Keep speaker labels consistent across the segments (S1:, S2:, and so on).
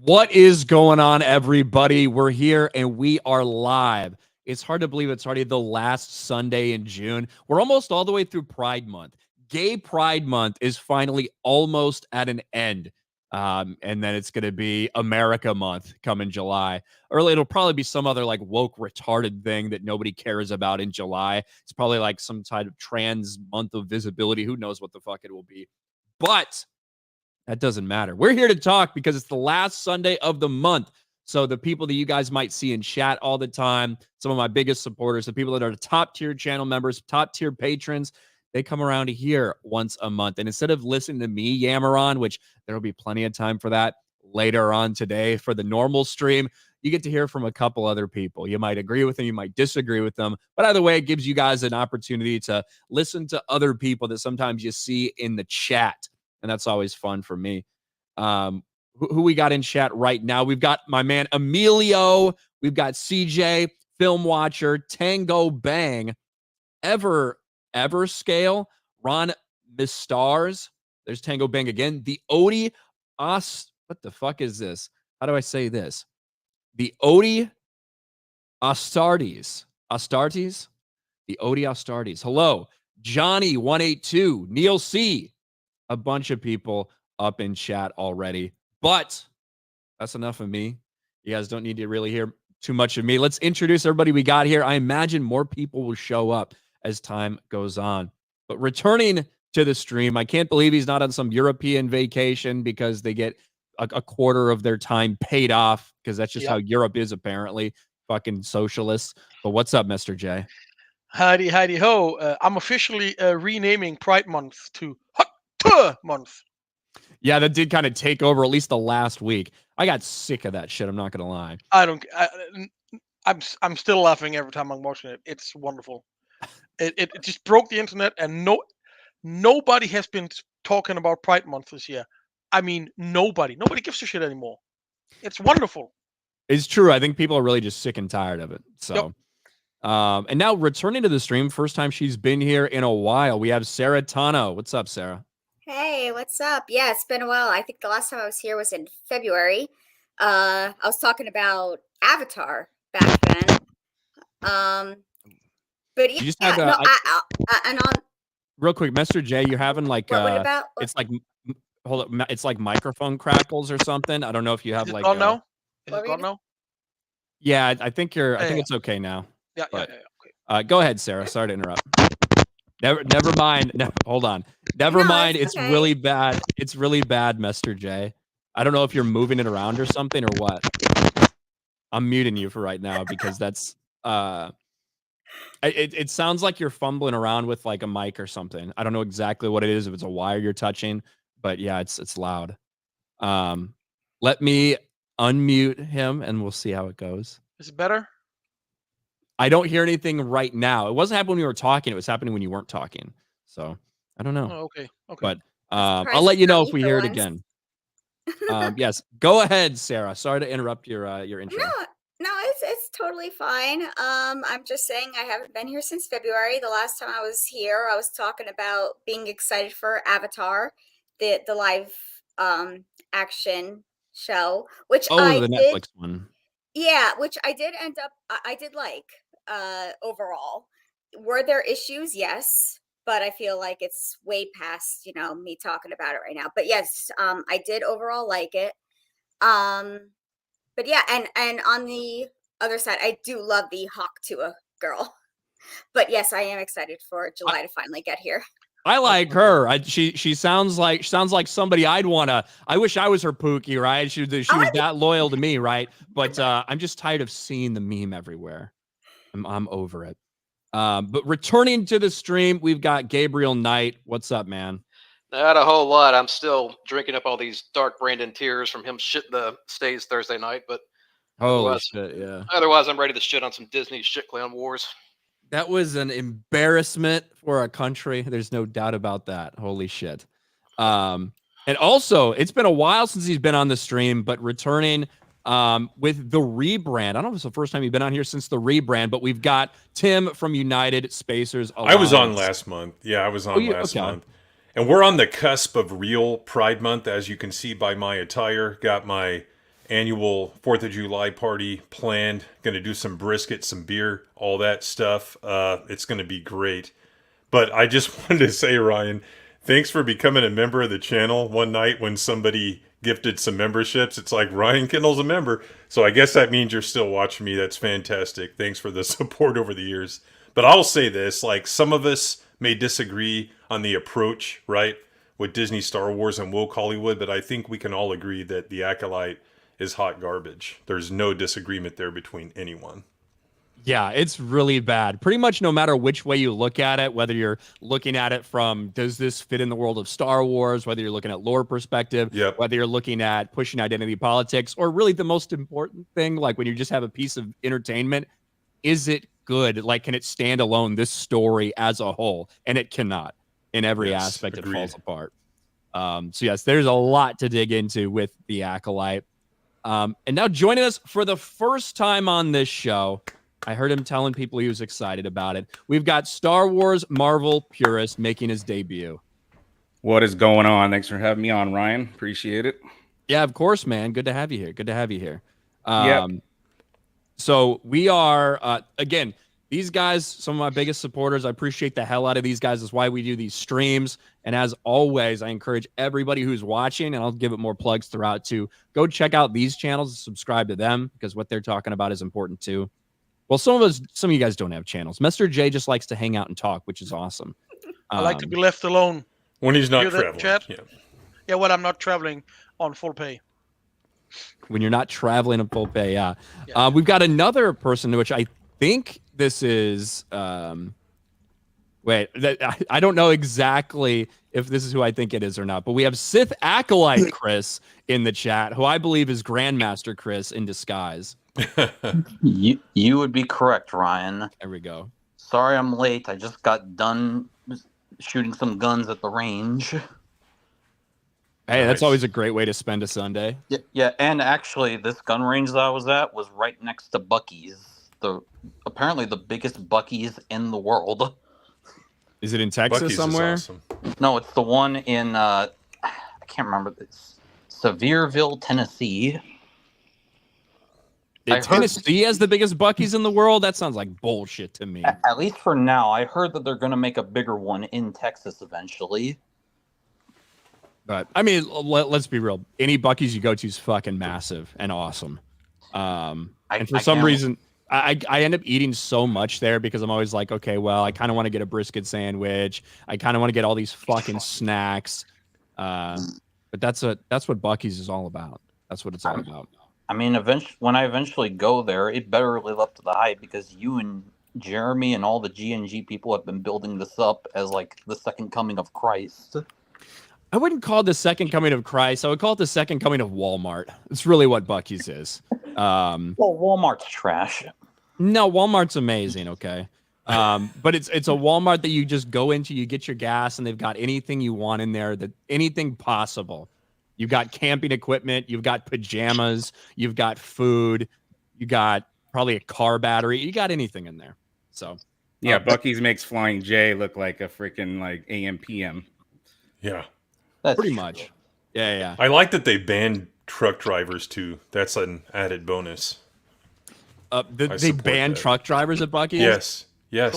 S1: What is going on, everybody? We're here and we are live. It's hard to believe it's already the last Sunday in June. We're almost all the way through Pride Month. Gay Pride Month is finally almost at an end. And then it's going to be America Month coming July. Early, it'll probably be some other like woke retarded thing that nobody cares about in July. It's probably like some type of trans month of visibility. Who knows what the fuck it will be. But that doesn't matter. We're here to talk because it's the last Sunday of the month. So the people that you guys might see in chat all the time, some of my biggest supporters, the people that are top tier channel members, top tier patrons, they come around here once a month. And instead of listening to me yammer on, which there'll be plenty of time for that later on today for the normal stream, you get to hear from a couple other people. You might agree with them, you might disagree with them. But either way, it gives you guys an opportunity to listen to other people that sometimes you see in the chat. And that's always fun for me. Who we got in chat right now? We've got my man Emilio. We've got CJ, Film Watcher, Tango Bang, Everscale, Ron Mistars. There's Tango Bang again. The Odie what the fuck is this? How do I say this? The Odie Astartes. Astartes? The Odie Astartes. Hello. Johnny182, Neil C. A bunch of people up in chat already, but that's enough of me. You guys don't need to really hear too much of me. Let's introduce everybody we got here. I imagine more people will show up as time goes on. But returning to the stream, I can't believe he's not on some European vacation because they get a quarter of their time paid off because that's just how Europe is, apparently. Fucking socialists. But what's up, Mr. J?
S2: Howdy ho. I'm officially renaming Pride Month to month.
S1: Yeah, that did kind of take over at least the last week. I got sick of that shit. I'm not gonna lie.
S2: I'm still laughing every time I'm watching it. It's wonderful. It just broke the internet, and nobody has been talking about Pride Month this year. I mean, nobody gives a shit anymore. It's wonderful.
S1: It's true. I think people are really just sick and tired of it. So, and now returning to the stream, first time she's been here in a while. We have Sarah Tano. What's up, Sarah?
S3: Hey, what's up? Yeah, it's been a while. I think the last time I was here was in February. I was talking about Avatar back then. But yeah,
S1: you just had, real quick, Mr. J, you're having like it's like hold up, it's like microphone crackles or something. I don't know if you have like.
S2: Oh no, is it gone now?
S1: Yeah, I think I think it's okay now.
S2: Yeah.
S1: Okay. Go ahead, Sarah. Sorry to interrupt. Never mind. No, hold on. Never mind. It's okay. Really bad. It's really bad, Mr. J. I don't know if you're moving it around or something or what. I'm muting you for right now because that's it sounds like you're fumbling around with like a mic or something. I don't know exactly what it is, if it's a wire you're touching, but yeah, it's loud. Let me unmute him and we'll see how it goes.
S2: Is it better?
S1: I don't hear anything right now. It wasn't happening when you were talking. It was happening when you weren't talking. So I don't know.
S2: Oh, okay.
S1: But I'll let you know if we hear it again. Yes. Go ahead, Sarah. Sorry to interrupt your intro.
S3: No, it's totally fine. I'm just saying I haven't been here since February. The last time I was here, I was talking about being excited for Avatar, the live action show, which
S1: the Netflix one.
S3: Yeah, which I did end up I did like overall. Were there issues? Yes, but I feel like it's way past, me talking about it right now. But yes, I did overall like it. But yeah, and on the other side, I do love the Hawk Tuah girl. But yes, I am excited for July to finally get here.
S1: I like her. She sounds like somebody I'd wanna. I wish I was her Pookie, right? She was that loyal to me, right? But I'm just tired of seeing the meme everywhere. I'm over it. But returning to the stream, we've got Gabriel Knight. What's up, man?
S4: Not a whole lot. I'm still drinking up all these Dark Brandon tears from him shit the stage Thursday night. But
S1: shit, yeah.
S4: Otherwise, I'm ready to shit on some Disney shit Clown Wars.
S1: That was an embarrassment for our country. There's no doubt about that. Holy shit. And also, it's been a while since he's been on the stream, but returning with the rebrand. I don't know if it's the first time you've been on here since the rebrand, but we've got Tim from United Spacers Alliance.
S5: I was on last month. Yeah, I was on last month. And we're on the cusp of real Pride Month, as you can see by my attire. Got my annual 4th of July party planned. Going to do some brisket, some beer, all that stuff. It's going to be great. But I just wanted to say, Ryan, thanks for becoming a member of the channel. One night when somebody gifted some memberships, it's like, Ryan Kinel's a member. So I guess that means you're still watching me. That's fantastic. Thanks for the support over the years. But I'll say this, like, some of us may disagree on the approach, right, with Disney, Star Wars, and woke Hollywood, but I think we can all agree that The Acolyte is hot garbage. There's no disagreement there between anyone.
S1: Yeah, it's really bad. Pretty much no matter which way you look at it, whether you're looking at it from, does this fit in the world of Star Wars, whether you're looking at lore perspective, whether you're looking at pushing identity politics, or really the most important thing, like when you just have a piece of entertainment, is it good? Like, can it stand alone, this story as a whole? And it cannot. In every aspect, agreed. It falls apart. So yes, there's a lot to dig into with The Acolyte. And now joining us for the first time on this show, I heard him telling people he was excited about it. We've got Star Wars Marvel purist making his debut.
S6: What is going on? Thanks for having me on, Ryan. Appreciate it.
S1: Yeah, of course, man. Good to have you here. Good to have you here. So we are, again, these guys, some of my biggest supporters. I appreciate the hell out of these guys. That's why we do these streams. And as always, I encourage everybody who's watching, and I'll give it more plugs throughout, to go check out these channels and subscribe to them, because what they're talking about is important too. Well, some of you guys don't have channels. Mr. J just likes to hang out and talk, which is awesome.
S2: I like to be left alone.
S5: When he's not traveling.
S2: Yeah, when I'm not traveling on full pay.
S1: When you're not traveling on full pay, yeah. We've got another person, which I think this is... I don't know exactly if this is who I think it is or not, but we have Sith Acolyte Chris in the chat, who I believe is Grandmaster Chris in disguise.
S7: You would be correct, Ryan.
S1: There we go.
S7: Sorry I'm late. I just got done shooting some guns at the range.
S1: Hey, that's always a great way to spend a Sunday.
S7: Yeah, and actually, this gun range that I was at was right next to Buc-ee's. Apparently the biggest Buc-ee's in the world.
S1: Is it in Texas
S5: Buc-ee's
S1: somewhere?
S5: Is awesome.
S7: No, it's the one in, I can't remember. It's Sevierville, Tennessee.
S1: Tennessee has the biggest Buc-ee's in the world? That sounds like bullshit to me.
S7: At least for now. I heard that they're going to make a bigger one in Texas eventually.
S1: But, I mean, let's be real. Any Buc-ee's you go to is fucking massive and awesome. And for some reason, I end up eating so much there because I'm always like, okay, well, I kind of want to get a brisket sandwich. I kind of want to get all these fucking snacks. But that's what Buc-ee's is all about. That's what it's all about.
S7: I mean, when I eventually go there, it better live up to the hype, because you and Jeremy and all the G&G people have been building this up as like the second coming of Christ.
S1: I wouldn't call it the second coming of Christ. I would call it the second coming of Walmart. It's really what Buc-ee's is.
S7: Well, Walmart's trash.
S1: No, Walmart's amazing, okay? But it's a Walmart that you just go into, you get your gas, and they've got anything you want in there, anything possible. You've got camping equipment, you've got pajamas, you've got food, you got probably a car battery, you got anything in there. So
S6: yeah, Buc-ee's makes Flying J look like a freaking like AM PM.
S5: Yeah.
S7: That's
S1: pretty
S7: true.
S1: much. Yeah.
S5: I like that they banned truck drivers too. That's an added bonus.
S1: They banned truck drivers at Buc-ee's?
S5: Yes.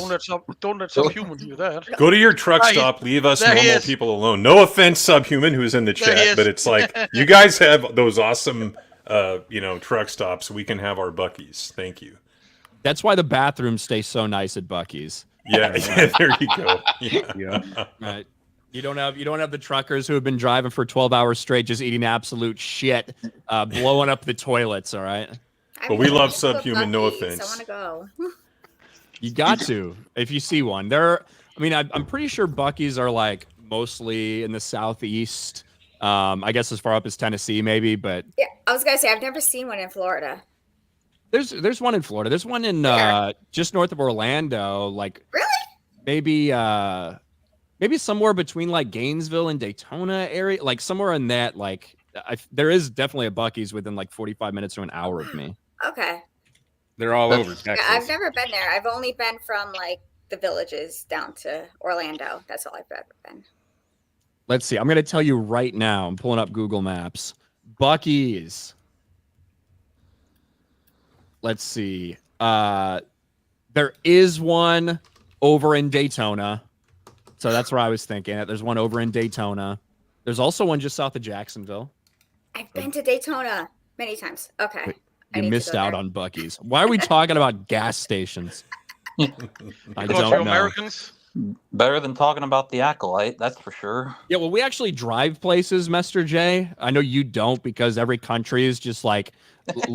S2: Don't let subhuman do that.
S5: Go to your truck stop. Leave us normal people alone. No offense, subhuman, who's in the chat, but it's like, you guys have those awesome, truck stops. We can have our Buc-ee's. Thank you.
S1: That's why the bathrooms stay so nice at Buc-ee's.
S5: Yeah, there you go. Yeah.
S1: Right. You don't have the truckers who have been driving for 12 hours straight, just eating absolute shit, blowing up the toilets. All right.
S5: But we love subhuman. No offense.
S3: I want to go.
S1: You got to, if you see one. I'm pretty sure Buc-ee's are like mostly in the southeast. I guess as far up as Tennessee, maybe. But
S3: yeah, I was gonna say I've never seen one in Florida.
S1: There's one in Florida. There's one in just north of Orlando. Like
S3: really?
S1: Maybe somewhere between like Gainesville and Daytona area, like somewhere in that. Like there is definitely a Buc-ee's within like 45 minutes to an hour of me.
S3: Okay.
S6: They're all over Texas.
S3: Yeah, I've never been there. I've only been from like the villages down to Orlando. That's all I've ever been.
S1: Let's see. I'm going to tell you right now. I'm pulling up Google Maps. Buc-ee's let's see. There is one over in Daytona. So that's where I was thinking. There's one over in Daytona. There's also one just south of Jacksonville.
S3: I've been to Daytona many times. Okay.
S1: Wait,
S3: I
S1: you
S3: need to
S1: missed
S3: go
S1: out
S3: there.
S1: on Buc-ee's. Why are we talking about gas stations? I
S2: Because
S1: don't
S2: we're
S1: know.
S2: Americans.
S7: Better than talking about the Acolyte, that's for sure.
S1: Yeah, well, we actually drive places, Mr. J. I know you don't because every country is just like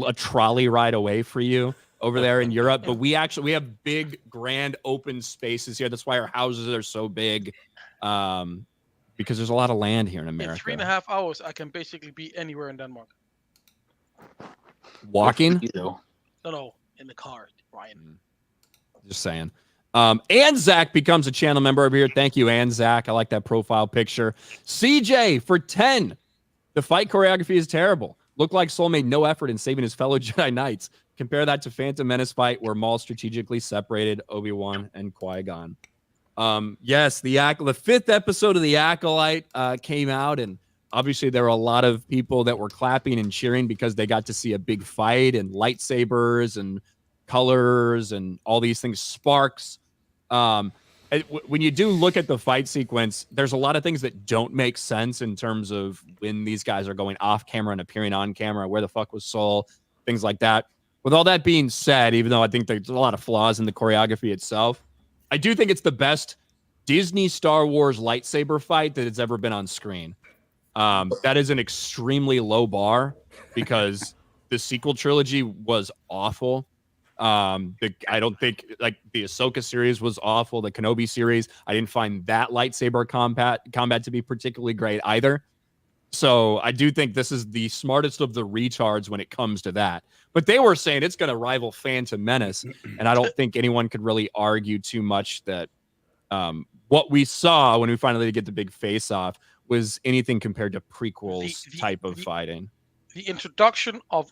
S1: a trolley ride away for you over there in Europe. But we have big, grand, open spaces here. That's why our houses are so big, because there's a lot of land here in America.
S2: In 3.5 hours, I can basically be anywhere in Denmark.
S1: Walking?
S2: No, in the car, Ryan.
S1: Just saying. And Zach becomes a channel member over here. Thank you, and Zach. I like that profile picture. CJ for 10. The fight choreography is terrible. Looked like Soul made no effort in saving his fellow Jedi Knights. Compare that to Phantom Menace fight where Maul strategically separated Obi-Wan and Qui-Gon. Yes, the 5th episode of The Acolyte came out, and obviously there were a lot of people that were clapping and cheering because they got to see a big fight and lightsabers and colors and all these things, sparks. When you do look at the fight sequence, there's a lot of things that don't make sense in terms of when these guys are going off camera and appearing on camera. Where the fuck was Soul? Things like that. With all that being said, even though I think there's a lot of flaws in the choreography itself, I do think it's the best Disney Star Wars lightsaber fight that has ever been on screen. That is an extremely low bar because the sequel trilogy was awful. I don't think like the Ahsoka series was awful. The Kenobi series, I didn't find that lightsaber combat to be particularly great either. So I do think this is the smartest of the retards when it comes to that. But they were saying it's going to rival Phantom Menace, and I don't think anyone could really argue too much that what we saw when we finally get the big face-off was anything compared to prequels type of fighting.
S2: The introduction of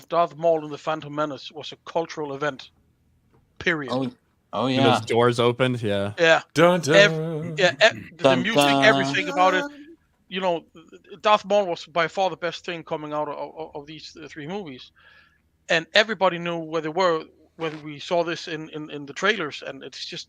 S2: Darth Maul in the Phantom Menace was a cultural event. Period.
S7: Oh
S1: And
S7: yeah.
S1: those doors opened, yeah.
S2: Yeah.
S5: Dun, dun.
S2: The music, everything about it. You know, Darth Maul was by far the best thing coming out of these 3 movies, and everybody knew where they were when we saw this in the trailers, and it's just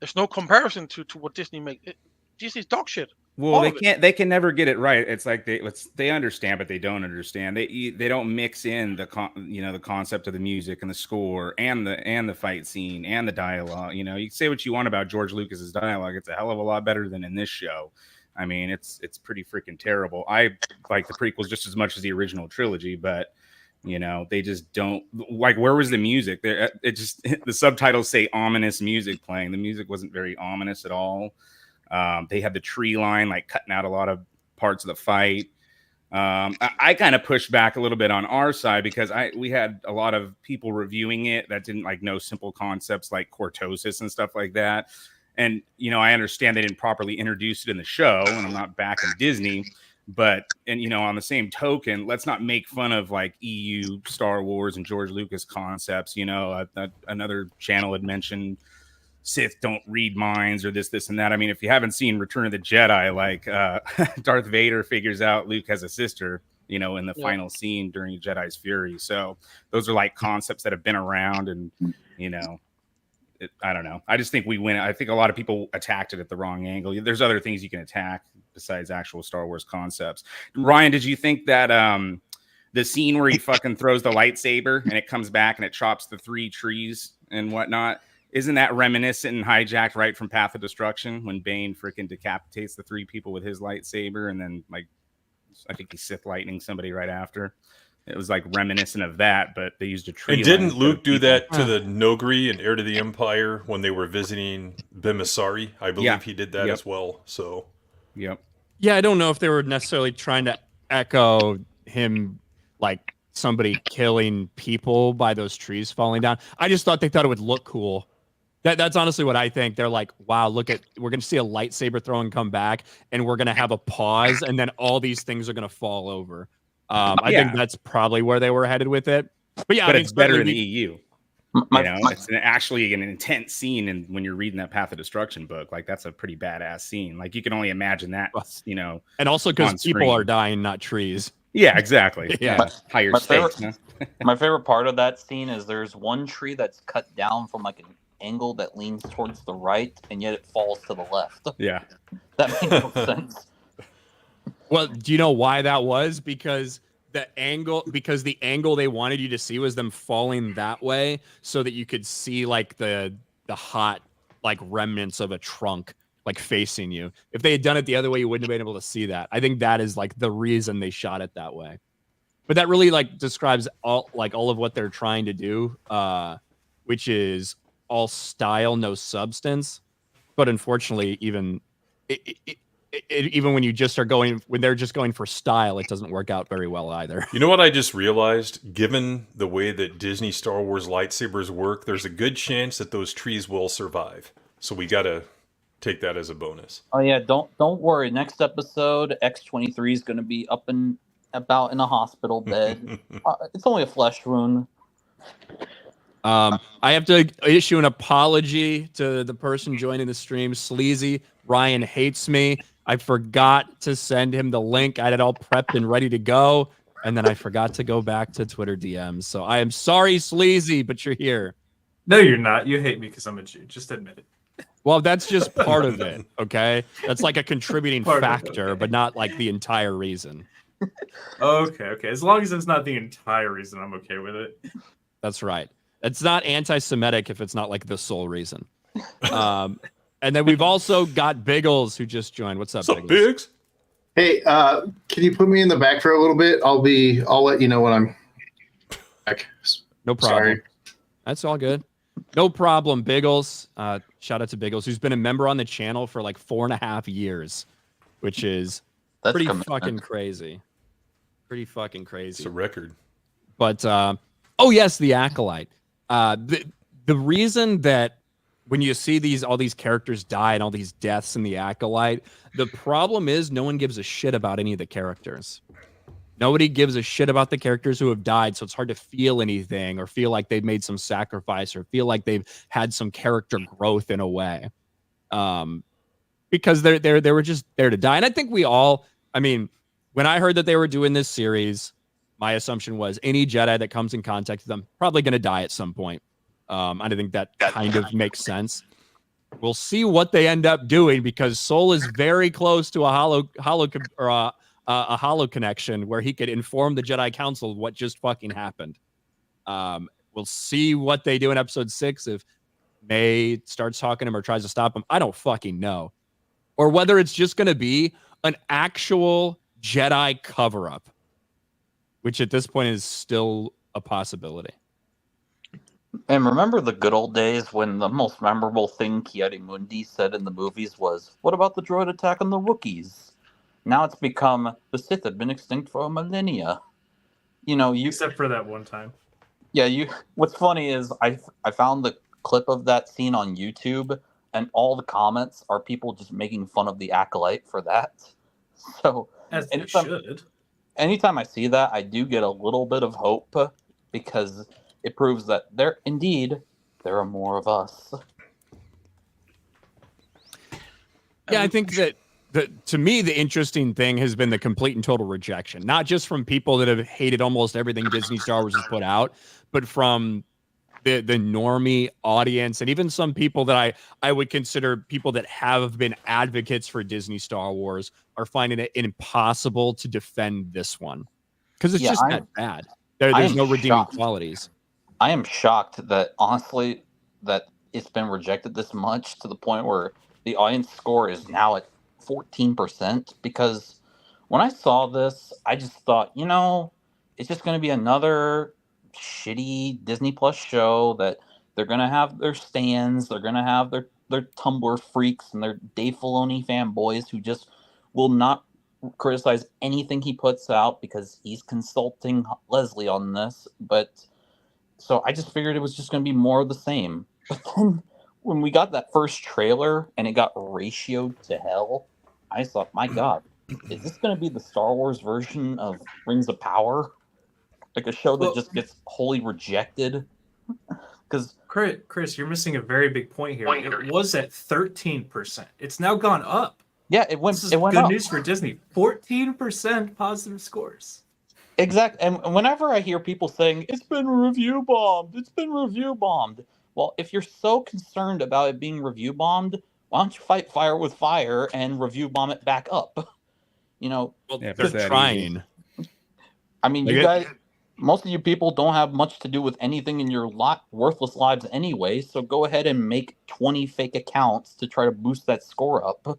S2: there's no comparison to what Disney make. Disney's dog shit.
S6: Well, they can never get it right. It's like they understand, but they don't understand. They don't mix in the concept of the music and the score and the fight scene and the dialogue. You know, you can say what you want about George Lucas's dialogue. It's a hell of a lot better than in this show. I mean, it's pretty freaking terrible. I like the prequels just as much as the original trilogy, but you know, they just don't like. Where was the music? It just the subtitles say ominous music playing. The music wasn't very ominous at all. They had the tree line like cutting out a lot of parts of the fight. I kind of pushed back a little bit on our side because we had a lot of people reviewing it that didn't like know simple concepts like cortosis and stuff like that. And, you know, I understand they didn't properly introduce it in the show, and I'm not back in Disney, but, and, you know, on the same token, let's not make fun of like EU Star Wars and George Lucas concepts. You know, another channel had mentioned Sith don't read minds or this, and that. I mean, if you haven't seen Return of the Jedi, like Darth Vader figures out Luke has a sister, you know, in the final scene during Jedi's Fury. So those are like concepts that have been around, and, you know, I don't know. I just think we win. I think a lot of people attacked it at the wrong angle. There's other things you can attack besides actual Star Wars concepts. Ryan, did you think that the scene where he fucking throws the lightsaber and it comes back and it chops the 3 trees and whatnot, isn't that reminiscent and hijacked right from Path of Destruction when Bane freaking decapitates the 3 people with his lightsaber and then like I think he's Sith lightning somebody right after? It was like reminiscent of that, but they used a tree.
S5: And didn't Luke do that to the Nogri and Heir to the Empire when they were visiting Bimasari? I believe he did that as well. So,
S1: yeah, I don't know if they were necessarily trying to echo him, like somebody killing people by those trees falling down. I just thought they thought it would look cool. That's honestly what I think. They're like, wow, look at, we're going to see a lightsaber throw and come back, and we're going to have a pause, and then all these things are going to fall over. I think that's probably where they were headed with it. But yeah,
S6: but
S1: I mean,
S6: it's better in the EU. You know, it's actually an intense scene, and when you're reading that Path of Destruction book, like that's a pretty badass scene. Like you can only imagine that, you know.
S1: And also because people are dying, not trees.
S6: Yeah, exactly.
S1: Yeah.
S6: Yeah, higher
S7: My
S6: stakes.
S7: favorite-
S6: Huh?
S7: My favorite part of that scene is there's one tree that's cut down from like an angle that leans towards the right, and yet it falls to the left.
S6: Yeah.
S7: That made no sense.
S1: Well, do you know why that was? Because the angle they wanted you to see was them falling that way, so that you could see like the hot like remnants of a trunk like facing you. If they had done it the other way, you wouldn't have been able to see that. I think that is like the reason they shot it that way. But that really like describes all of what they're trying to do, which is all style, no substance. But unfortunately, even even when they're just going for style, it doesn't work out very well either.
S5: You know what I just realized? Given the way that Disney Star Wars lightsabers work, there's a good chance that those trees will survive. So we got to take that as a bonus.
S7: Oh yeah, don't worry. Next episode, X-23 is going to be up and about in a hospital bed. It's only a flesh wound.
S1: I have to issue an apology to the person joining the stream. Sleazy Ryan hates me. I forgot to send him the link. I had it all prepped and ready to go, and then I forgot to go back to Twitter DMs. So I am sorry, Sleazy, but you're here.
S8: No, you're not. You hate me because I'm a Jew. Just admit it.
S1: Well, that's just part of it, okay? That's like a contributing
S8: Part of it,
S1: factor,
S8: okay.
S1: but not like the entire reason.
S8: Okay. As long as it's not the entire reason, I'm okay with it.
S1: That's right. It's not anti-Semitic if it's not like the sole reason. And then we've also got Biggles who just joined. What's up,
S5: What's up,
S1: Biggles?
S5: Biggs?
S9: Hey, can you put me in the back for a little bit? I'll let you know when I'm back.
S1: No problem.
S9: Sorry.
S1: That's all good. No problem, Biggles. Shout out to Biggles, who's been a member on the channel for like 4.5 years, which is
S7: That's
S1: pretty
S7: commitment.
S1: fucking crazy. Pretty fucking crazy.
S5: It's a record.
S1: But oh yes, the Acolyte. The reason that when you see all these characters die and all these deaths in the Acolyte, the problem is no one gives a shit about any of the characters. Nobody gives a shit about the characters who have died, so it's hard to feel anything or feel like they've made some sacrifice or feel like they've had some character growth in a way. Because they were just there to die. And I think when I heard that they were doing this series, my assumption was any Jedi that comes in contact with them probably going to die at some point. I think that kind of makes sense. We'll see what they end up doing because Soul is very close to a hollow connection where he could inform the Jedi Council of what just fucking happened. We'll see what they do in episode 6 if May starts talking to him or tries to stop him. I don't fucking know. Or whether it's just going to be an actual Jedi cover-up, which at this point is still a possibility.
S7: And remember the good old days when the most memorable thing Ki-Adi-Mundi said in the movies was, "What about the droid attack on the Wookiees?" Now it's become, the Sith had been extinct for a millennia.
S8: Except for that one time.
S7: Yeah, what's funny is I found the clip of that scene on YouTube, and all the comments are people just making fun of the Acolyte for that. So
S8: As they should.
S7: anytime I see that, I do get a little bit of hope because it proves that there are more of us.
S1: Yeah, I think that to me, the interesting thing has been the complete and total rejection, not just from people that have hated almost everything Disney Star Wars has put out, but from the normie audience and even some people that I would consider people that have been advocates for Disney Star Wars are finding it impossible to defend this one because it's just that bad. There's no redeeming qualities.
S7: I am shocked that honestly that it's been rejected this much to the point where the audience score is now at 14%, because when I saw this, I just thought, it's just going to be another shitty Disney Plus show that they're going to have their stands, they're going to have their Tumblr freaks and their Dave Filoni fanboys who just will not criticize anything he puts out because he's consulting Leslie on this. But so I just figured it was just going to be more of the same. But then when we got that first trailer and it got ratioed to hell, I thought, my God, is this going to be the Star Wars version of Rings of Power? Like a show that just gets wholly rejected? Because
S8: Chris, you're missing a very big point here. It was at 13%. It's now gone up.
S7: Yeah, it went
S8: This is
S7: up.
S8: Good news for Disney. 14% positive scores.
S7: Exactly. And whenever I hear people saying, it's been review bombed. Well, if you're so concerned about it being review bombed, why don't you fight fire with fire and review bomb it back up? You know,
S1: Well,
S6: Yeah, if
S1: they're
S6: it's that
S1: trying.
S7: I mean,
S1: Like
S7: you
S1: it-
S7: guys, most of you people don't have much to do with anything in your worthless lives anyway, so go ahead and make 20 fake accounts to try to boost that score up.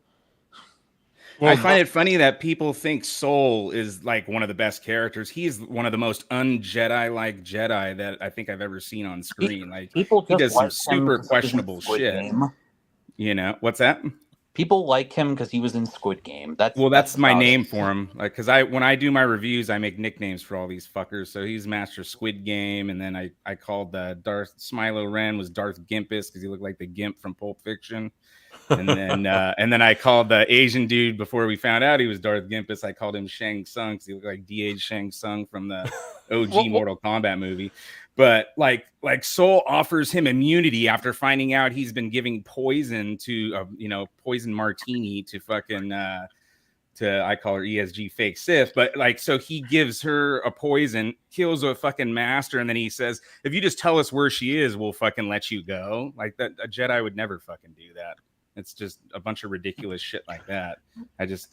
S6: I find it funny that people think Soul is like one of the best characters. He's one of the most un-Jedi-like Jedi that I think I've ever seen on screen. Like
S7: People
S6: he
S7: just
S6: does some
S7: like him
S6: super
S7: 'cause he was in
S6: questionable
S7: Squid
S6: shit.
S7: Game.
S6: You know what's that?
S7: People like him because he was in Squid Game. That's
S6: my
S7: about
S6: name
S7: it.
S6: for him. Like, because when I do my reviews, I make nicknames for all these fuckers. So he's Master Squid Game, and then I called Darth Smilo Ren was Darth Gimpus because he looked like the Gimp from Pulp Fiction. And then I called the Asian dude before we found out he was Darth Gimpus. I called him Shang Tsung because he looked like D.H. Shang Tsung from the OG Mortal Kombat movie. But like Soul offers him immunity after finding out he's been giving poison to poison martini to fucking I call her ESG fake Sith, but like so he gives her a poison, kills a fucking master, and then he says, if you just tell us where she is, we'll fucking let you go. Like that, a Jedi would never fucking do that. It's just a bunch of ridiculous shit like that.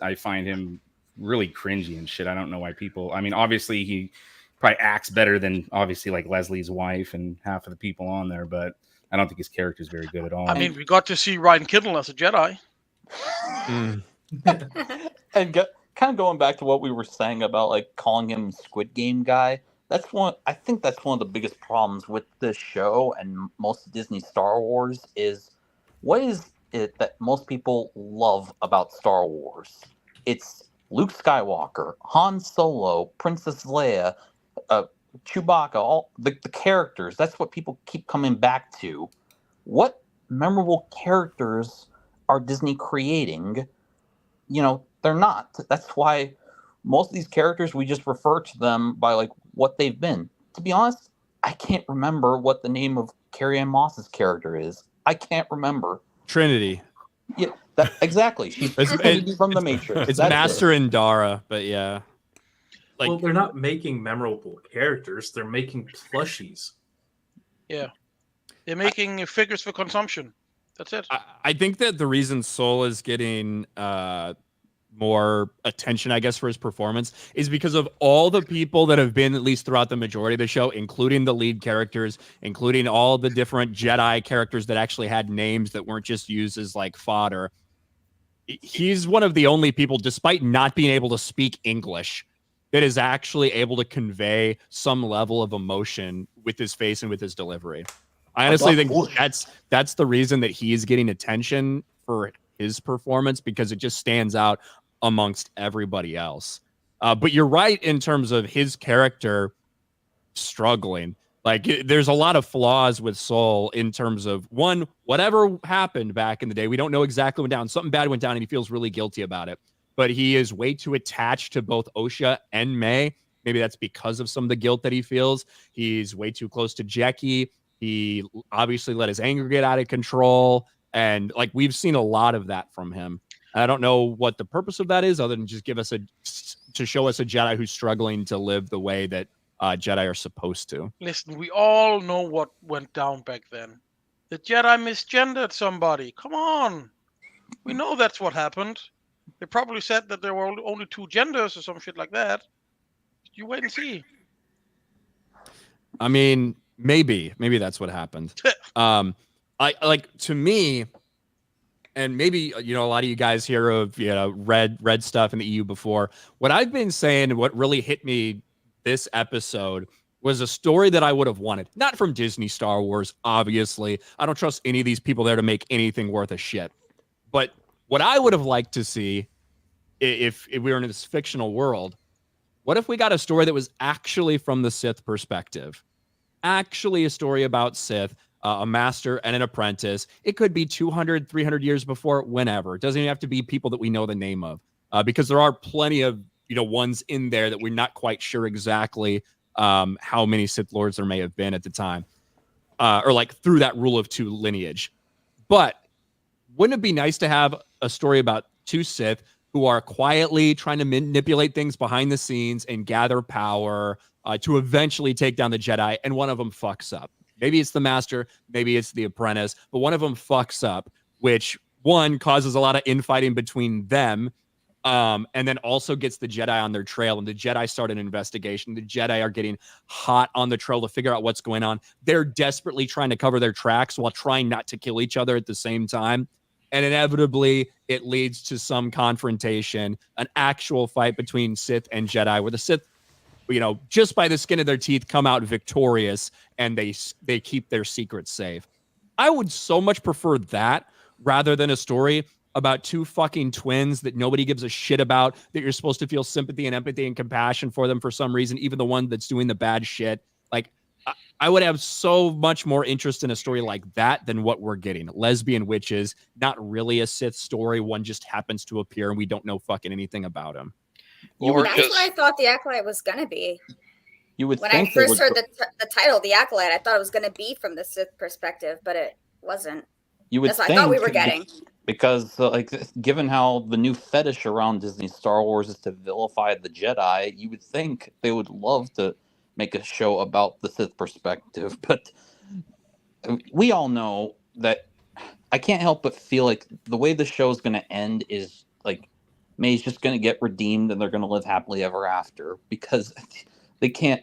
S6: I find him really cringy and shit. I don't know why people. I mean, obviously he probably acts better than obviously like Leslie's wife and half of the people on there, but I don't think his character is very good at all.
S2: I mean, we got to see Ryan Kinel as a Jedi.
S7: And kind of going back to what we were saying about like calling him Squid Game guy. I think that's one of the biggest problems with this show and most Disney Star Wars is what is it that most people love about Star Wars? It's Luke Skywalker, Han Solo, Princess Leia, Chewbacca, all the characters. That's what people keep coming back to. What memorable characters are Disney creating? You know, they're not. That's why most of these characters, we just refer to them by like what they've been. To be honest, I can't remember what the name of Carrie-Anne Moss's character is. I can't remember.
S1: Trinity.
S7: Yeah, exactly. She's Trinity from the Matrix.
S1: It's
S7: That's
S1: Master
S7: it.
S1: and Dara, but yeah. Like,
S8: well, they're not making memorable characters; they're making plushies.
S2: Yeah, they're making figures for consumption. That's it.
S1: I think that the reason Soul is getting more attention, I guess, for his performance is because of all the people that have been, at least throughout the majority of the show, including the lead characters, including all the different Jedi characters that actually had names that weren't just used as like fodder. He's one of the only people, despite not being able to speak English, that is actually able to convey some level of emotion with his face and with his delivery. I honestly think that's the reason that he is getting attention for his performance, because it just stands out amongst everybody else. But you're right in terms of his character struggling. Like, there's a lot of flaws with Soul in terms of, one, whatever happened back in the day, we don't know exactly what went down. Something bad went down and he feels really guilty about it. But he is way too attached to both Osha and May. Maybe that's because of some of the guilt that he feels. He's way too close to Jackie. He obviously let his anger get out of control. And like, we've seen a lot of that from him. I don't know what the purpose of that is, other than just to show us a Jedi who's struggling to live the way that Jedi are supposed to.
S2: Listen, we all know what went down back then. The Jedi misgendered somebody. Come on. We know that's what happened. They probably said that there were only two genders or some shit like that. You wait and see.
S1: I mean, maybe that's what happened. I like, to me, and maybe, you know, a lot of you guys here have, you know, read stuff in the EU before. What I've been saying, and what really hit me this episode, was a story that I would have wanted. Not from Disney Star Wars, obviously. I don't trust any of these people there to make anything worth a shit. But what I would have liked to see, if we were in this fictional world, what if we got a story that was actually from the Sith perspective? Actually a story about Sith, a master and an apprentice. It could be 200, 300 years before, whenever. It doesn't even have to be people that we know the name of, because there are plenty of, you know, ones in there that we're not quite sure exactly how many Sith Lords there may have been at the time, or like through that rule of two lineage. But wouldn't it be nice to have a story about two Sith who are quietly trying to manipulate things behind the scenes and gather power to eventually take down the Jedi, and one of them fucks up. Maybe it's the master, maybe it's the apprentice, but one of them fucks up, which one causes a lot of infighting between them, and then also gets the Jedi on their trail, and the Jedi start an investigation. The Jedi are getting hot on the trail to figure out what's going on. They're desperately trying to cover their tracks while trying not to kill each other at the same time. And inevitably, it leads to some confrontation, an actual fight between Sith and Jedi, where the Sith, just by the skin of their teeth, come out victorious, and they keep their secrets safe. I would so much prefer that rather than a story about two fucking twins that nobody gives a shit about, that you're supposed to feel sympathy and empathy and compassion for them for some reason, even the one that's doing the bad shit. Like, I would have so much more interest in a story like that than what we're getting. Lesbian witches, not really a Sith story. One just happens to appear and we don't know fucking anything about him.
S3: That's what I thought the Acolyte was going to be.
S7: You would
S3: when
S7: think
S3: I first heard the title, the Acolyte, I thought it was going to be from the Sith perspective, but it wasn't.
S7: You would
S3: That's what I thought we were getting.
S7: Because, given how the new fetish around Disney Star Wars is to vilify the Jedi, you would think they would love to make a show about the Sith perspective. But we all know that I can't help but feel like the way the show is going to end is like May's just going to get redeemed and they're going to live happily ever after, because they can't.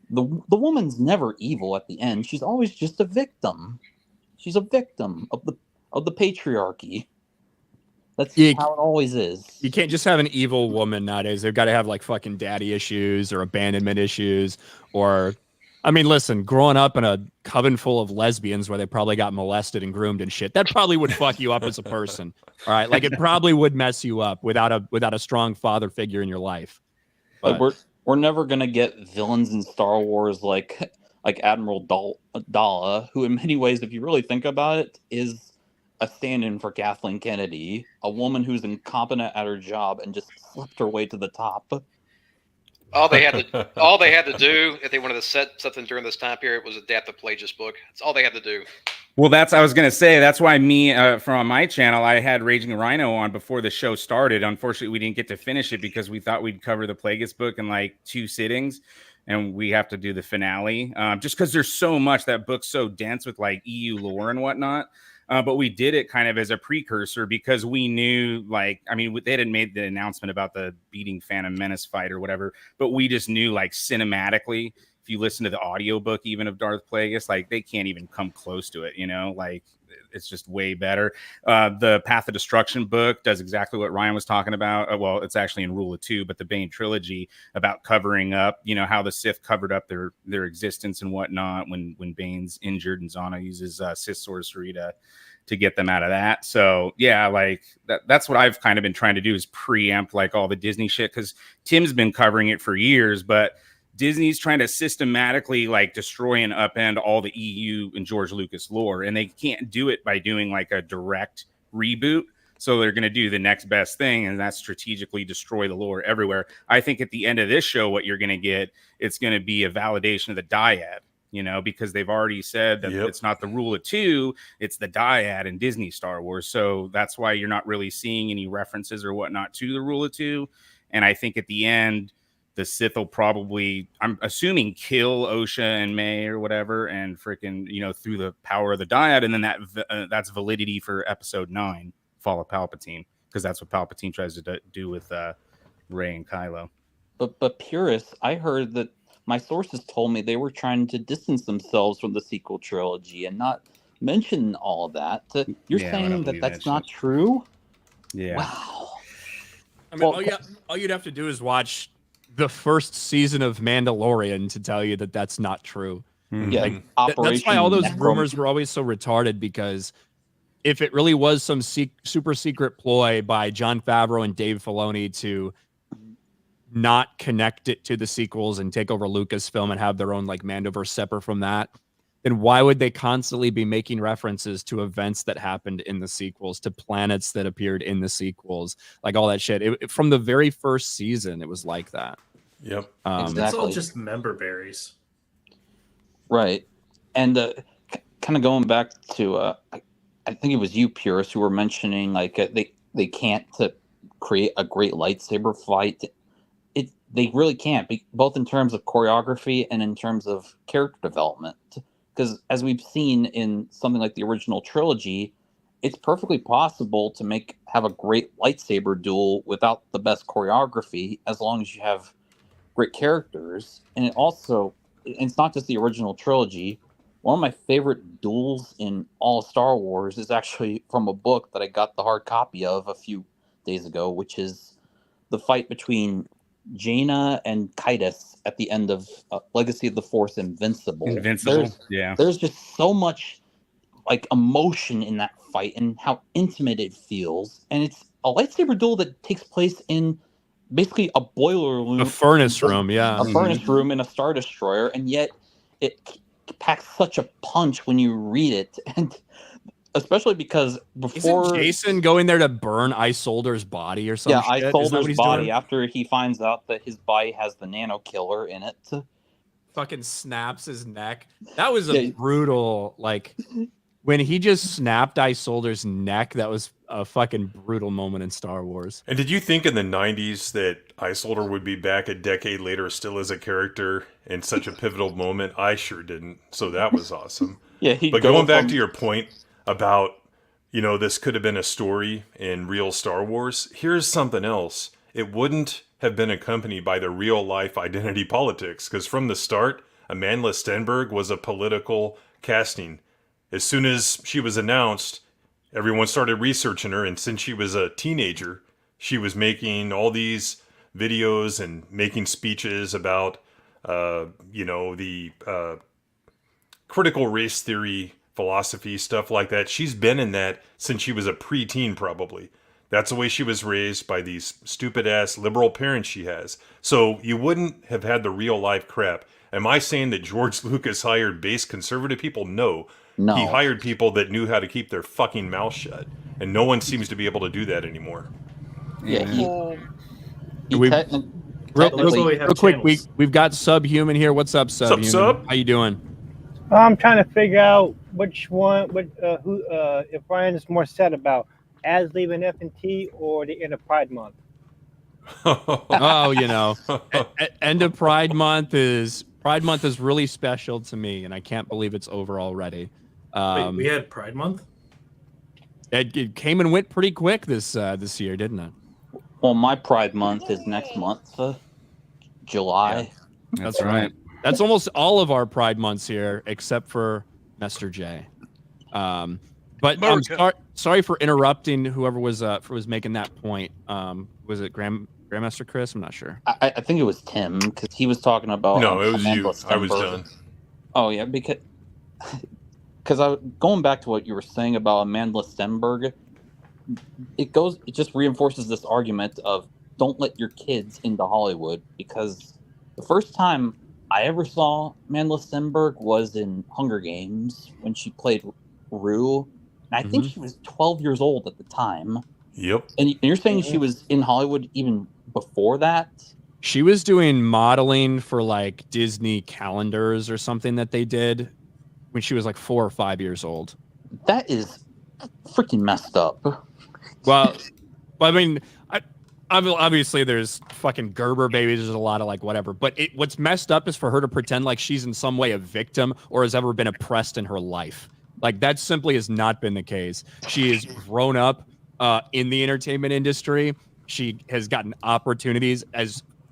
S7: The woman's never evil at the end. She's always just a victim. She's a victim of the patriarchy. That's how it always is.
S1: You can't just have an evil woman nowadays. They've got to have like fucking daddy issues or abandonment issues, or, I mean, listen, growing up in a coven full of lesbians where they probably got molested and groomed and shit, that probably would fuck you up as a person. All right, like it probably would mess you up without a strong father figure in your life.
S7: But we're never gonna get villains in Star Wars like Admiral Dalla, who in many ways, if you really think about it, is a stand-in for Kathleen Kennedy, a woman who's incompetent at her job and just slipped her way to the top.
S4: All they had to do if they wanted to set something during this time period was adapt the Plagius book. That's all they had to do.
S6: Well, I was going to say, that's why from my channel, I had Raging Rhino on before the show started. Unfortunately, we didn't get to finish it because we thought we'd cover the Plagueis book in like 2 sittings, and we have to do the finale. Just because there's so much, that book's so dense with like EU lore and whatnot. But we did it kind of as a precursor because we knew, they hadn't made the announcement about the beating Phantom Menace fight or whatever, but we just knew, like, cinematically, if you listen to the audiobook even of Darth Plagueis, like, they can't even come close to it, like, it's just way better. The Path of Destruction book does exactly what Ryan was talking about. Well, it's actually in Rule of Two, but the Bane trilogy about covering up, how the Sith covered up their existence and whatnot when Bane's injured, and Zana uses Sith sorcery to get them out of that. So yeah, like that's what I've kind of been trying to do, is preempt like all the Disney shit, because Tim's been covering it for years, but Disney's trying to systematically like destroy and upend all the EU and George Lucas lore, and they can't do it by doing like a direct reboot. So they're going to do the next best thing, and that's strategically destroy the lore everywhere. I think at the end of this show, what you're going to get, it's going to be a validation of the dyad, because they've already said that It's not the Rule of Two, it's the dyad in Disney Star Wars. So that's why you're not really seeing any references or whatnot to the Rule of Two. And I think at the end, the Sith will probably, I'm assuming, kill Osha and May or whatever, and freaking, through the power of the dyad. And then that's validity for Episode 9, Fall of Palpatine, because that's what Palpatine tries to do with Rey and Kylo.
S7: But purists, I heard that my sources told me they were trying to distance themselves from the sequel trilogy and not mention all of that. You're saying that's not true?
S6: Yeah.
S7: Wow.
S1: I mean, all you'd have to do is watch the first season of Mandalorian to tell you that that's not true.
S7: Yeah,
S1: that's why all those rumors were always so retarded, because if it really was some super secret ploy by Jon Favreau and Dave Filoni to not connect it to the sequels and take over Lucasfilm and have their own like Mandoverse separate from that, then why would they constantly be making references to events that happened in the sequels, to planets that appeared in the sequels, like all that shit? From the very first season, it was like that.
S5: Yep.
S8: Exactly. It's all just member berries.
S7: Right. And kind of going back to, I think it was you, Purist, who were mentioning like they can't create a great lightsaber fight. They really can't, both in terms of choreography and in terms of character development. Because as we've seen in something like the original trilogy, it's perfectly possible to have a great lightsaber duel without the best choreography, as long as you have great characters. And it's not just the original trilogy. One of my favorite duels in all of Star Wars is actually from a book that I got the hard copy of a few days ago, which is the fight between Jaina and Kaitis at the end of Legacy of the Force Invincible. There's just so much like emotion in that fight and how intimate it feels. And it's a lightsaber duel that takes place in basically a boiler room.
S1: A furnace room, yeah.
S7: A furnace room in a Star Destroyer, and yet it packs such a punch when you read it. And especially because before...
S1: Isn't Jason going there to burn Isolder's body or something?
S7: Yeah, Isolder's body after he finds out that his body has the nano killer in it.
S1: Fucking snaps his neck. That was a brutal, like... When he just snapped Isolder's neck, that was a fucking brutal moment in Star Wars.
S5: And did you think in the 90s that Isolder would be back a decade later still as a character in such a pivotal moment? I sure didn't. So that was awesome. But going back to your point about, this could have been a story in real Star Wars, here's something else. It wouldn't have been accompanied by the real life identity politics, because from the start, Amandla Stenberg was a political casting. As soon as she was announced, everyone started researching her, and since she was a teenager, she was making all these videos and making speeches about, the critical race theory, philosophy, stuff like that. She's been in that since she was a preteen, probably. That's the way she was raised by these stupid-ass liberal parents she has. So you wouldn't have had the real-life crap. Am I saying that George Lucas hired base conservative people? No.
S7: No.
S5: He hired people that knew how to keep their fucking mouth shut. And no one seems to be able to do that anymore.
S7: Yeah.
S1: Real quick, we've got Subhuman here. What's up, Subhuman?
S5: Sub?
S1: How you doing?
S10: I'm trying to figure out which one, if Ryan is more sad about, as leaving F&T or the end of Pride Month.
S1: End of Pride Month is really special to me, and I can't believe it's over already.
S8: Wait, we had Pride Month?
S1: It came and went pretty quick this year, didn't it?
S7: Well, my Pride Month is next month, July.
S1: Yeah, that's right. That's almost all of our Pride months here, except for Mr. J. But I'm sorry for interrupting whoever was making that point. Was it Grandmaster Chris? I'm not sure.
S7: I think it was Tim, because he was talking about...
S5: No, it was you. I was done.
S7: Oh, yeah, because going back to what you were saying about Amandla Stenberg, it just reinforces this argument of don't let your kids into Hollywood, because the first time I ever saw Amandla Stenberg was in Hunger Games when she played Rue. And I think she was 12 years old at the time.
S5: Yep.
S7: And you're saying she was in Hollywood even before that?
S1: She was doing modeling for like Disney calendars or something that they did when she was like 4 or 5 years old.
S7: That is freaking messed up.
S1: Well, I mean, obviously there's fucking Gerber babies. There's a lot of like whatever. But what's messed up is for her to pretend like she's in some way a victim or has ever been oppressed in her life. Like that simply has not been the case. She has grown up in the entertainment industry. She has gotten opportunities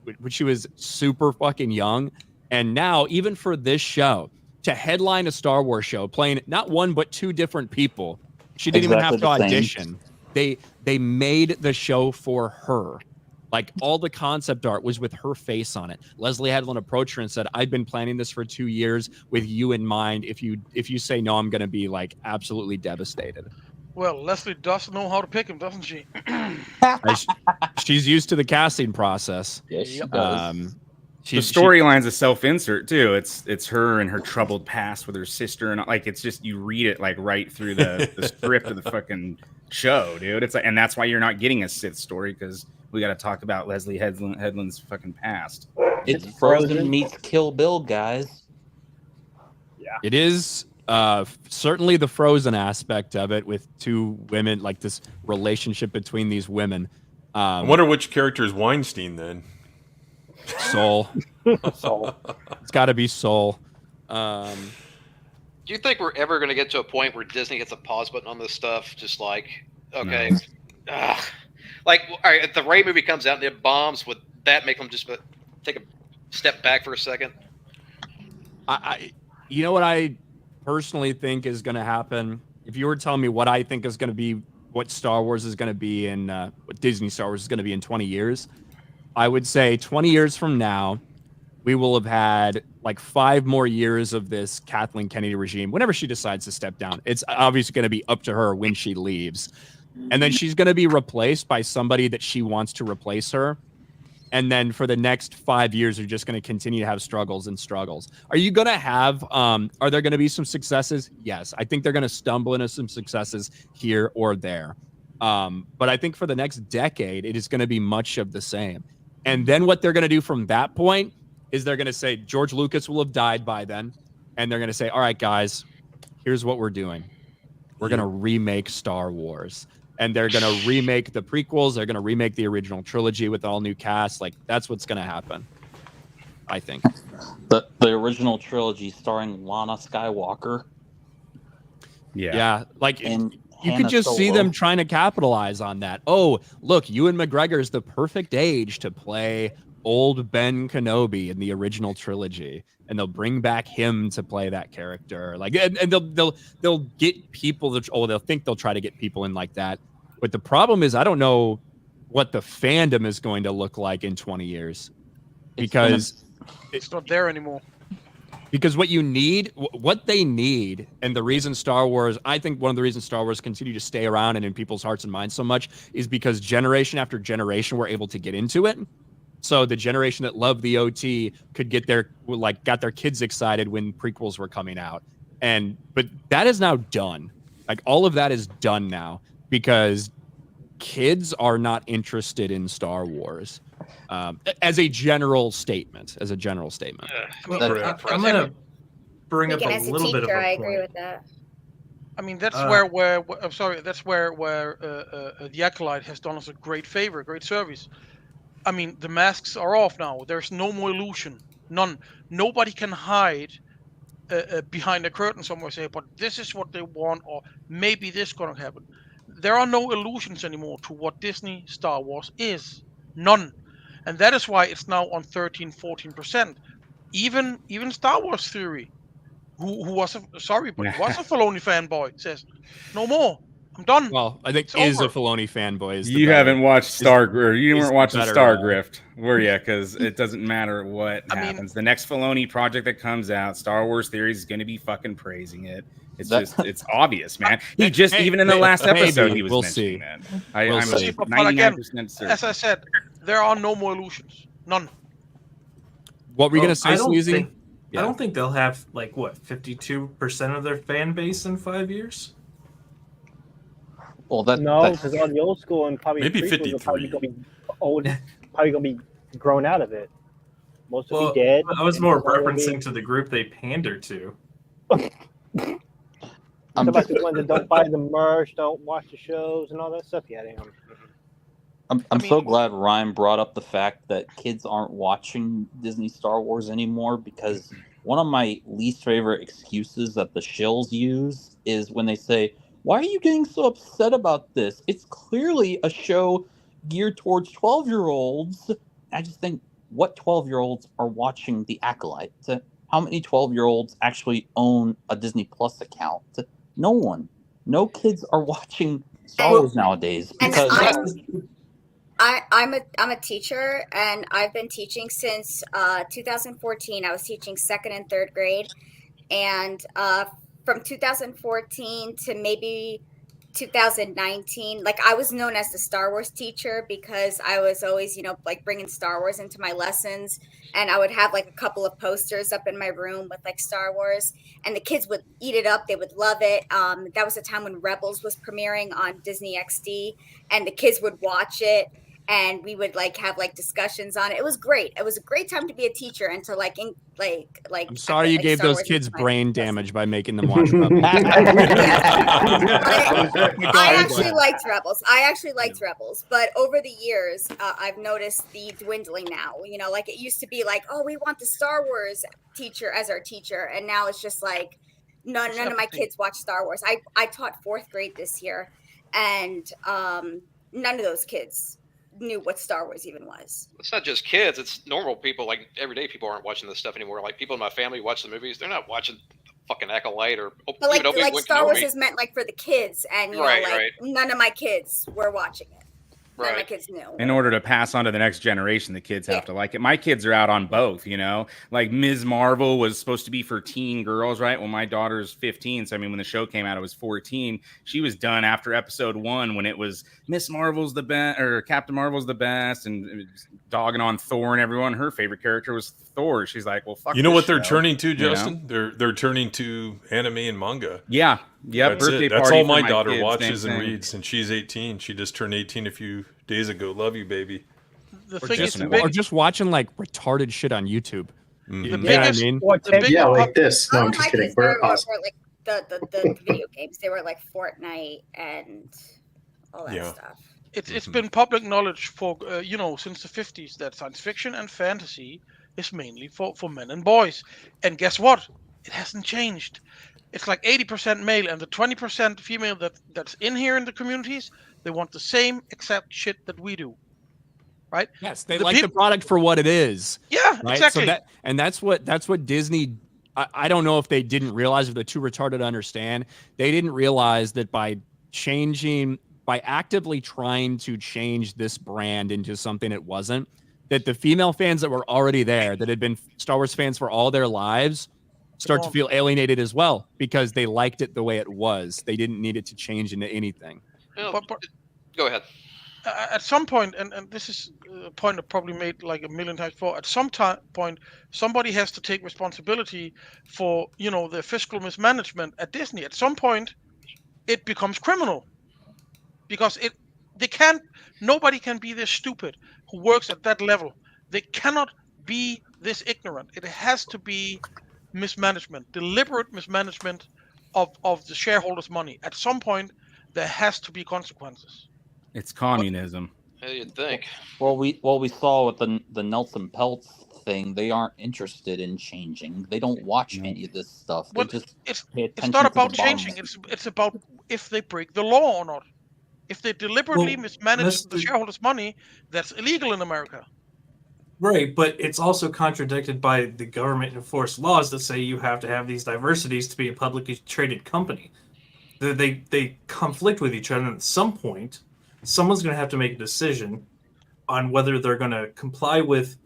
S1: when she was super fucking young. And now, even for this show, to headline a Star Wars show, playing not one but 2 different people, she didn't even have to audition. They made the show for her. Like all the concept art was with her face on it. Leslie Hedlund approached her and said, "I've been planning this for 2 years with you in mind. If you say no, I'm going to be like absolutely devastated."
S2: Well, Leslie does know how to pick him, doesn't she?
S1: She's used to the casting process.
S7: Yes, she does.
S6: The storyline's a self-insert too. It's her and her troubled past with her sister, and like it's just you read it like right through the script of the fucking show, dude. It's like, and that's why you're not getting a Sith story, because we got to talk about Leslie Hedlund's fucking past.
S7: It's Frozen meets Kill Bill, guys.
S10: Yeah,
S1: it is. Certainly the Frozen aspect of it with 2 women, like this relationship between these women.
S5: I wonder which character is Weinstein then.
S1: Soul.
S10: Soul.
S1: It's got to be Soul.
S4: Do you think we're ever going to get to a point where Disney hits a pause button on this stuff? Just like, okay, like, all right, if the Ray movie comes out and it bombs, would that make them just take a step back for a second?
S1: You know what I personally think is going to happen? If you were telling me what I think is going to be, what Star Wars is going to be in, what Disney Star Wars is going to be in 20 years, I would say 20 years from now, we will have had like 5 more years of this Kathleen Kennedy regime. Whenever she decides to step down, it's obviously going to be up to her when she leaves. And then she's going to be replaced by somebody that she wants to replace her. And then for the next 5 years, you're just going to continue to have struggles and struggles. Are you going to have, are there going to be some successes? Yes. I think they're going to stumble into some successes here or there. But I think for the next decade, it is going to be much of the same. And then what they're going to do from that point is they're going to say, George Lucas will have died by then. And they're going to say, all right, guys, here's what we're doing. We're going to remake Star Wars. And they're going to remake the prequels. They're going to remake the original trilogy with all new cast. Like, that's what's going to happen, I think.
S7: The original trilogy starring Lana Skywalker.
S1: Yeah. Like,
S7: And
S1: you
S7: Hannah
S1: could just see
S7: Solo.
S1: them trying to capitalize on that. Oh, look, Ewan McGregor is the perfect age to play old Ben Kenobi in the original trilogy. And they'll bring back him to play that character. Like, and they'll get people that, they'll think they'll try to get people in like that. But the problem is, I don't know what the fandom is going to look like in 20 years, because
S2: it's not there anymore.
S1: Because what you need, what they need, and the reason Star Wars, I think one of the reasons Star Wars continue to stay around and in people's hearts and minds so much is because generation after generation were able to get into it. So the generation that loved the OT could get got their kids excited when prequels were coming out. But that is now done. Like, all of that is done now because kids are not interested in Star Wars. As a general statement.
S8: Well,
S4: I'm
S8: going to bring up
S3: Again,
S8: a
S3: as a
S8: little bit of
S3: teacher,
S8: a
S3: I
S8: point.
S3: agree with that.
S2: I mean, that's
S8: Uh,
S2: where I'm sorry, that's where the Acolyte has done us a great favor, a great service. I mean, the masks are off now. There's no more illusion. None. Nobody can hide behind a curtain somewhere and say, but this is what they want, or maybe this going to happen. There are no illusions anymore to what Disney Star Wars is. None. And that is why it's now on 13-14%. Even Star Wars Theory, who was a Filoni fanboy, says, no more. I'm done.
S1: Well, I think
S2: It's
S1: is
S2: over.
S1: a Filoni fanboy.
S6: You haven't watched you
S1: is
S6: weren't watching
S1: better,
S6: Star Grift, were you? Because it doesn't matter what
S2: I mean-
S6: happens. The next Filoni project that comes out, Star Wars Theories is going to be fucking praising it. It's it's obvious, man. He just even in the last episode he was
S1: we'll
S6: mentioning
S1: see.
S6: that. I'm
S1: We'll see.
S2: But
S6: 99% certain.
S2: As I said, there are no more illusions. None.
S1: What were you
S8: Well,
S1: going to say,
S8: I don't
S1: Sleazy?
S8: think- I don't think they'll have 52% of their fan base in 5 years.
S7: Well,
S10: No, because all the old school and probably
S5: Maybe
S10: prequels are probably
S5: 53.
S10: going to be old, probably going to be grown out of it. Most will
S8: Well,
S10: be dead.
S8: I was
S10: and
S8: more
S10: some will be-
S8: referencing to the group they pander to.
S10: What about the ones that don't buy the merch, don't watch the shows, and all that stuff? Yeah,
S7: I'm so glad Ryan brought up the fact that kids aren't watching Disney Star Wars anymore, because one of my least favorite excuses that the shills use is when they say, why are you getting so upset about this? It's clearly a show geared towards 12-year-olds. I just think, what 12-year-olds are watching The Acolyte? How many 12-year-olds actually own a Disney Plus account? No one. No kids are watching Star Wars nowadays
S3: And
S7: because
S3: I'm a teacher, and I've been teaching since 2014. I was teaching 2nd and 3rd grade, and from 2014 to maybe 2019, like, I was known as the Star Wars teacher because I was always, like, bringing Star Wars into my lessons, and I would have like a couple of posters up in my room with like Star Wars, and the kids would eat it up. They would love it. That was a time when Rebels was premiering on Disney XD, and the kids would watch it. and we would like have like discussions on it. It was great. It was a great time to be a teacher and to like
S1: I'm sorry you
S3: like
S1: gave
S3: Star
S1: those
S3: Wars
S1: kids
S3: is my
S1: brain
S3: best.
S1: damage by making them watch Rebels.
S3: I actually liked Rebels. But over the years, I've noticed the dwindling now. You know, like it used to be like, oh, we want the Star Wars teacher as our teacher, and now it's just like none of my kids watch Star Wars. I taught 4th grade this year, and none of those kids knew what Star Wars even was.
S4: It's not just kids; it's normal people. Like everyday people aren't watching this stuff anymore. Like people in my family watch the movies; they're not watching fucking Acolyte or.
S3: But like Star Wars is meant like for the kids, and you know, like none of my kids were watching it. None of my kids knew.
S6: In order to pass on to the next generation, the kids have to like it. My kids are out on both, you know. Like Ms. Marvel was supposed to be for teen girls, right? Well, my daughter's 15, so I mean, when the show came out, I was 14. She was done after episode 1 when it was Miss Marvel's the best or Captain Marvel's the best, and dogging on Thor and everyone. Her favorite character was Thor. She's like, well, fuck.
S5: You know what they're
S6: show.
S5: turning to, Justin? You know? They're turning to anime and manga.
S6: Yeah.
S5: That's it. That's all my daughter watches and reads, and she's 18. She just turned 18 a few days ago. Love you, baby.
S1: Or just watching like retarded shit on YouTube.
S5: Mm-hmm.
S1: You know what I mean?
S9: Yeah, like this. No, I'm just kidding.
S3: Were like the video games. They were like Fortnite and all that stuff.
S2: It's been public knowledge for you know, since the 50s that science fiction and fantasy is mainly for men and boys. And guess what? It hasn't changed. It's like 80% male, and the 20% female that's in here in the communities, they want the same exact shit that we do, right?
S1: Yes, they like the product for what it is.
S2: Yeah,
S1: right?
S2: exactly.
S1: So that's what Disney. I don't know if they didn't realize, if they're too retarded to understand. They didn't realize that by actively trying to change this brand into something it wasn't, that the female fans that were already there, that had been Star Wars fans for all their lives, start to feel alienated as well, because they liked it the way it was. They didn't need it to change into anything.
S4: But go ahead.
S2: At some point, and this is a point I probably made like a million times before, at some point, somebody has to take responsibility for, you know, the fiscal mismanagement at Disney. At some point, it becomes criminal. Because nobody can be this stupid who works at that level. They cannot be this ignorant. It has to be mismanagement, deliberate mismanagement of the shareholders' money. At some point, there has to be consequences.
S6: It's communism.
S4: You'd think.
S7: Well, we saw with the Nelson Peltz thing, they aren't interested in changing. They don't watch any of this stuff. They just pay attention.
S2: It's not about
S7: to the bottom
S2: changing. It's about if they break the law or not. If they deliberately mismanage the shareholders' money, that's illegal in America.
S8: Right, but it's also contradicted by the government-enforced laws that say you have to have these diversities to be a publicly traded company. They conflict with each other, and at some point, someone's going to have to make a decision on whether they're going to comply with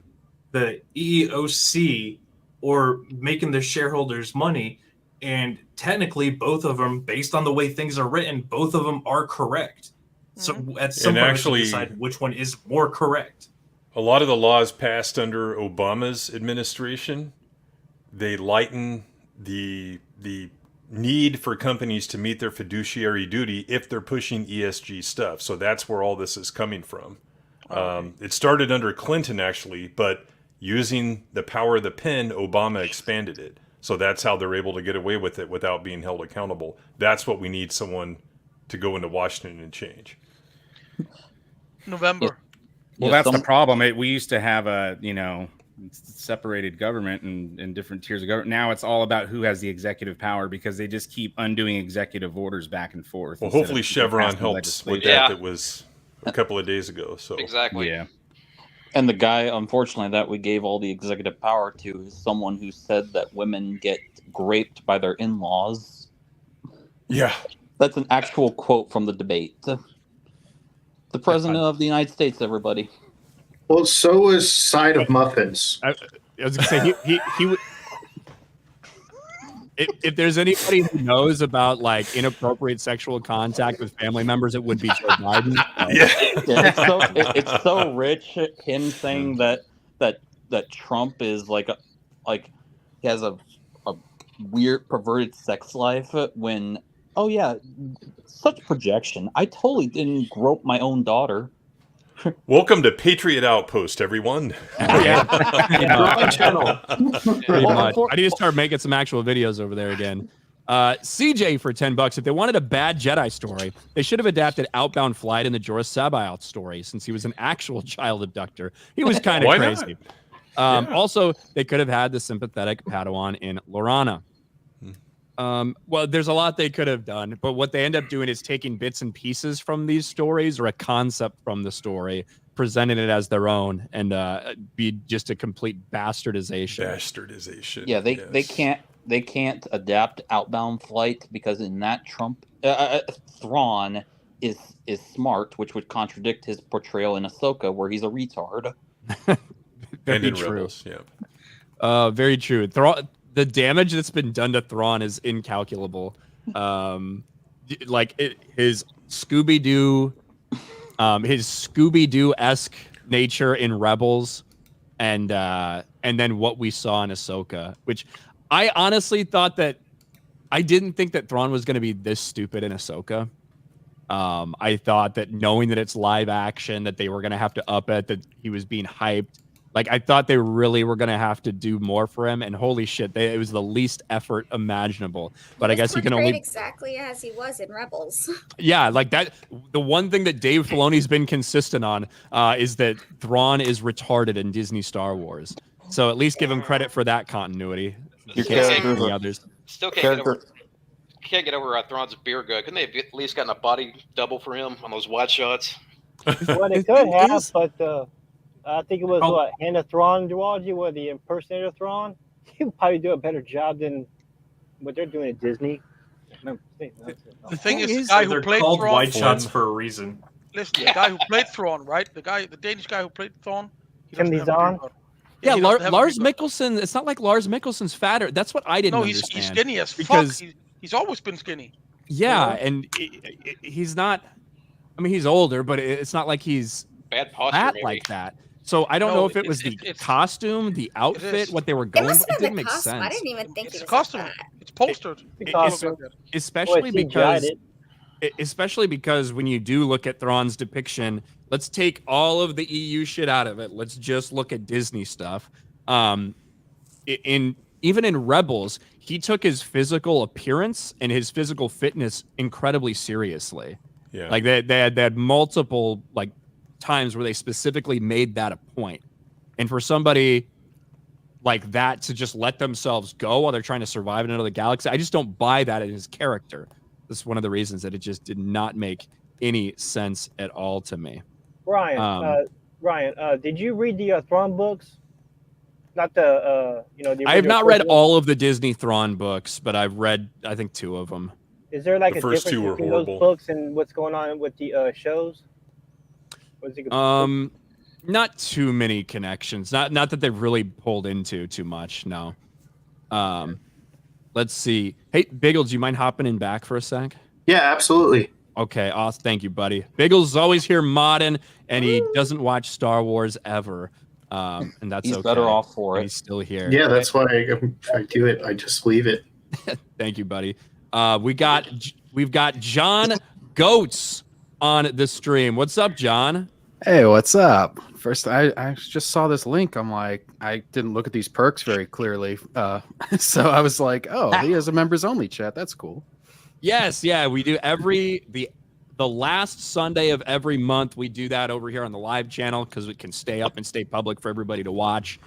S8: the EEOC or making their shareholders money. And technically, both of them, based on the way things are written, both of them are correct. So at some point, we decide which one is more correct.
S5: A lot of the laws passed under Obama's administration, they lighten the need for companies to meet their fiduciary duty if they're pushing ESG stuff. So that's where all this is coming from. It started under Clinton, actually, but using the power of the pen, Obama expanded it. So that's how they're able to get away with it without being held accountable. That's what we need someone to go into Washington and change.
S2: November.
S6: Well, that's the problem. We used to have a, separated government and different tiers of government. Now it's all about who has the executive power, because they just keep undoing executive orders back and forth.
S5: Well, hopefully Chevron helps with that. That was a couple of days ago. So
S4: exactly.
S6: Yeah.
S7: And the guy, unfortunately, that we gave all the executive power to is someone who said that women get raped by their in-laws.
S5: Yeah.
S7: That's an actual quote from the debate. The president of the United States, everybody.
S9: Well, so was Side of Muffins.
S1: I was going to say, he would. If there's anybody who knows about like inappropriate sexual contact with family members, it would be Joe Biden.
S7: It's so rich. Him saying that Trump is like he has a weird perverted sex life when such projection. I totally didn't grope my own daughter.
S5: Welcome to Patriot Outpost, everyone.
S1: Yeah.
S9: Wrong channel.
S1: Pretty much. I need to start making some actual videos over there again. CJ for $10. If they wanted a bad Jedi story, they should have adapted Outbound Flight and the Jorah Sabaoth story, since he was an actual child abductor. He was kind of
S5: Why
S1: crazy.
S5: not?
S1: Also, they could have had the sympathetic Padawan in Lorana. Well, there's a lot they could have done, but what they end up doing is taking bits and pieces from these stories or a concept from the story, presenting it as their own, and be just a complete bastardization.
S7: Yeah, they can't adapt Outbound Flight because in that Thrawn is smart, which would contradict his portrayal in Ahsoka, where he's a retard.
S1: Very
S5: and in
S1: true.
S5: Rebels, yeah.
S1: Very true. The damage that's been done to Thrawn is incalculable. His Scooby-Doo-esque nature in Rebels, and then what we saw in Ahsoka, which I honestly thought that I didn't think that Thrawn was going to be this stupid in Ahsoka. I thought that knowing that it's live action, that they were going to have to up it, that he was being hyped. Like, I thought they really were going to have to do more for him, and holy shit, it was the least effort imaginable. But I guess you can only
S3: exactly as he was in Rebels.
S1: Yeah, like that. The one thing that Dave Filoni's been consistent on is that Thrawn is retarded in Disney Star Wars. So at least give him credit for that continuity.
S7: Your
S1: Can't say
S7: characters
S1: for the
S7: are-
S1: others.
S4: Still can't get over Thrawn's beer gut. Couldn't they have at least gotten a body double for him on those wide shots?
S10: Well, they could have, but I think it was Hannah Thrawn duology, where the impersonator Thrawn. He would probably do a better job than what they're doing at Disney.
S2: The thing is, the guy who
S8: They're
S2: played
S8: called
S2: Thrawn.
S8: wide shots for a reason.
S2: Listen, the guy who played Thrawn, right? The Danish guy who played Thrawn. He doesn't
S10: Timothy
S2: have a
S10: Zahn?
S2: beard gut.
S1: Yeah,
S2: he doesn't have a
S1: Lars
S2: beard gut.
S1: Mikkelsen. It's not like Lars Mikkelsen's fatter. That's what I didn't
S2: No,
S1: understand.
S2: he's skinny as
S1: because
S2: fuck. He's always been skinny.
S1: yeah, and he's not. I mean, he's older, but it's not like he's
S4: Bad posture,
S1: fat
S4: maybe.
S1: like that. So I don't
S2: No,
S1: know if it was the
S2: it's-
S1: costume, the outfit,
S2: is.
S1: what they were
S3: It
S1: going.
S3: must
S1: It
S3: have
S1: didn't
S3: been the
S1: make
S3: costume. I
S1: sense.
S3: didn't even think
S2: It's
S3: it
S2: a
S3: was
S2: costume.
S3: like that.
S2: It's postered.
S10: costume.
S1: Especially
S10: Boy, CGI'd
S1: because
S10: it.
S1: especially because when you do look at Thrawn's depiction, let's take all of the EU shit out of it. Let's just look at Disney stuff. Even in Rebels, he took his physical appearance and his physical fitness incredibly seriously.
S5: Yeah.
S1: Like they had multiple like times where they specifically made that a point. And for somebody like that to just let themselves go while they're trying to survive in another galaxy, I just don't buy that in his character. That's one of the reasons that it just did not make any sense at all to me.
S10: Ryan, did you read the Thrawn books? Not the the.
S1: I have
S10: original
S1: not read
S10: books?
S1: all of the Disney Thrawn books, but I've read, I think, 2 of them.
S10: Is there like
S5: The
S10: a
S5: first
S10: difference
S5: 2 were
S10: between
S5: horrible.
S10: those books and what's going on with the shows? Was it
S1: Not too many connections. Not that they've really pulled into too much. No. Let's see. Hey, Biggle, do you mind hopping in back for a sec?
S9: Yeah, absolutely.
S1: Okay, awesome. Thank you, buddy. Biggles always here modding, and he doesn't watch Star Wars ever. And that's
S7: He's
S1: okay.
S7: better off for
S1: And
S7: it.
S1: He's still here.
S9: Yeah, that's why I do it. I just leave it.
S1: Thank you, buddy. We've got John Goats on the stream. What's up, John?
S11: Hey, what's up? First, I just saw this link. I'm like, I didn't look at these perks very clearly. So I was like, oh, he has a members only chat. That's cool.
S1: Yes, yeah, we do the last Sunday of every month. We do that over here on the live channel because it can stay up and stay public for everybody to watch.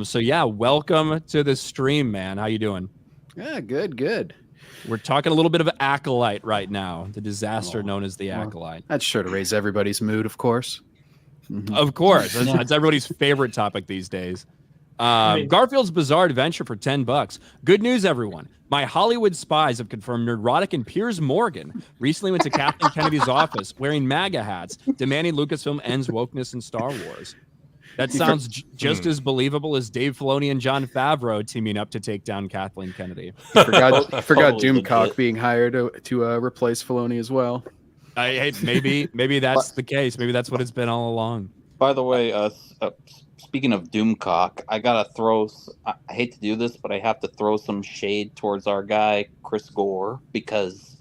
S1: So yeah, welcome to the stream, man. How you doing?
S11: Yeah, good.
S1: We're talking a little bit of Acolyte right now, the disaster known as the Acolyte.
S11: That's sure to raise everybody's mood, of course.
S1: Of course, that's everybody's favorite topic these days. Garfield's Bizarre Adventure for $10. Good news, everyone. My Hollywood spies have confirmed Neurotic and Piers Morgan recently went to Kathleen Kennedy's office wearing MAGA hats, demanding Lucasfilm ends wokeness in Star Wars. That sounds just as believable as Dave Filoni and Jon Favreau teaming up to take down Kathleen Kennedy.
S11: Forgot
S7: Totally
S11: Doomcock
S7: legit.
S11: being hired to replace Filoni as well.
S1: Hey, maybe that's the case. Maybe that's what it's been all along.
S7: By the way, speaking of Doomcock, I gotta throw. I hate to do this, but I have to throw some shade towards our guy Chris Gore, because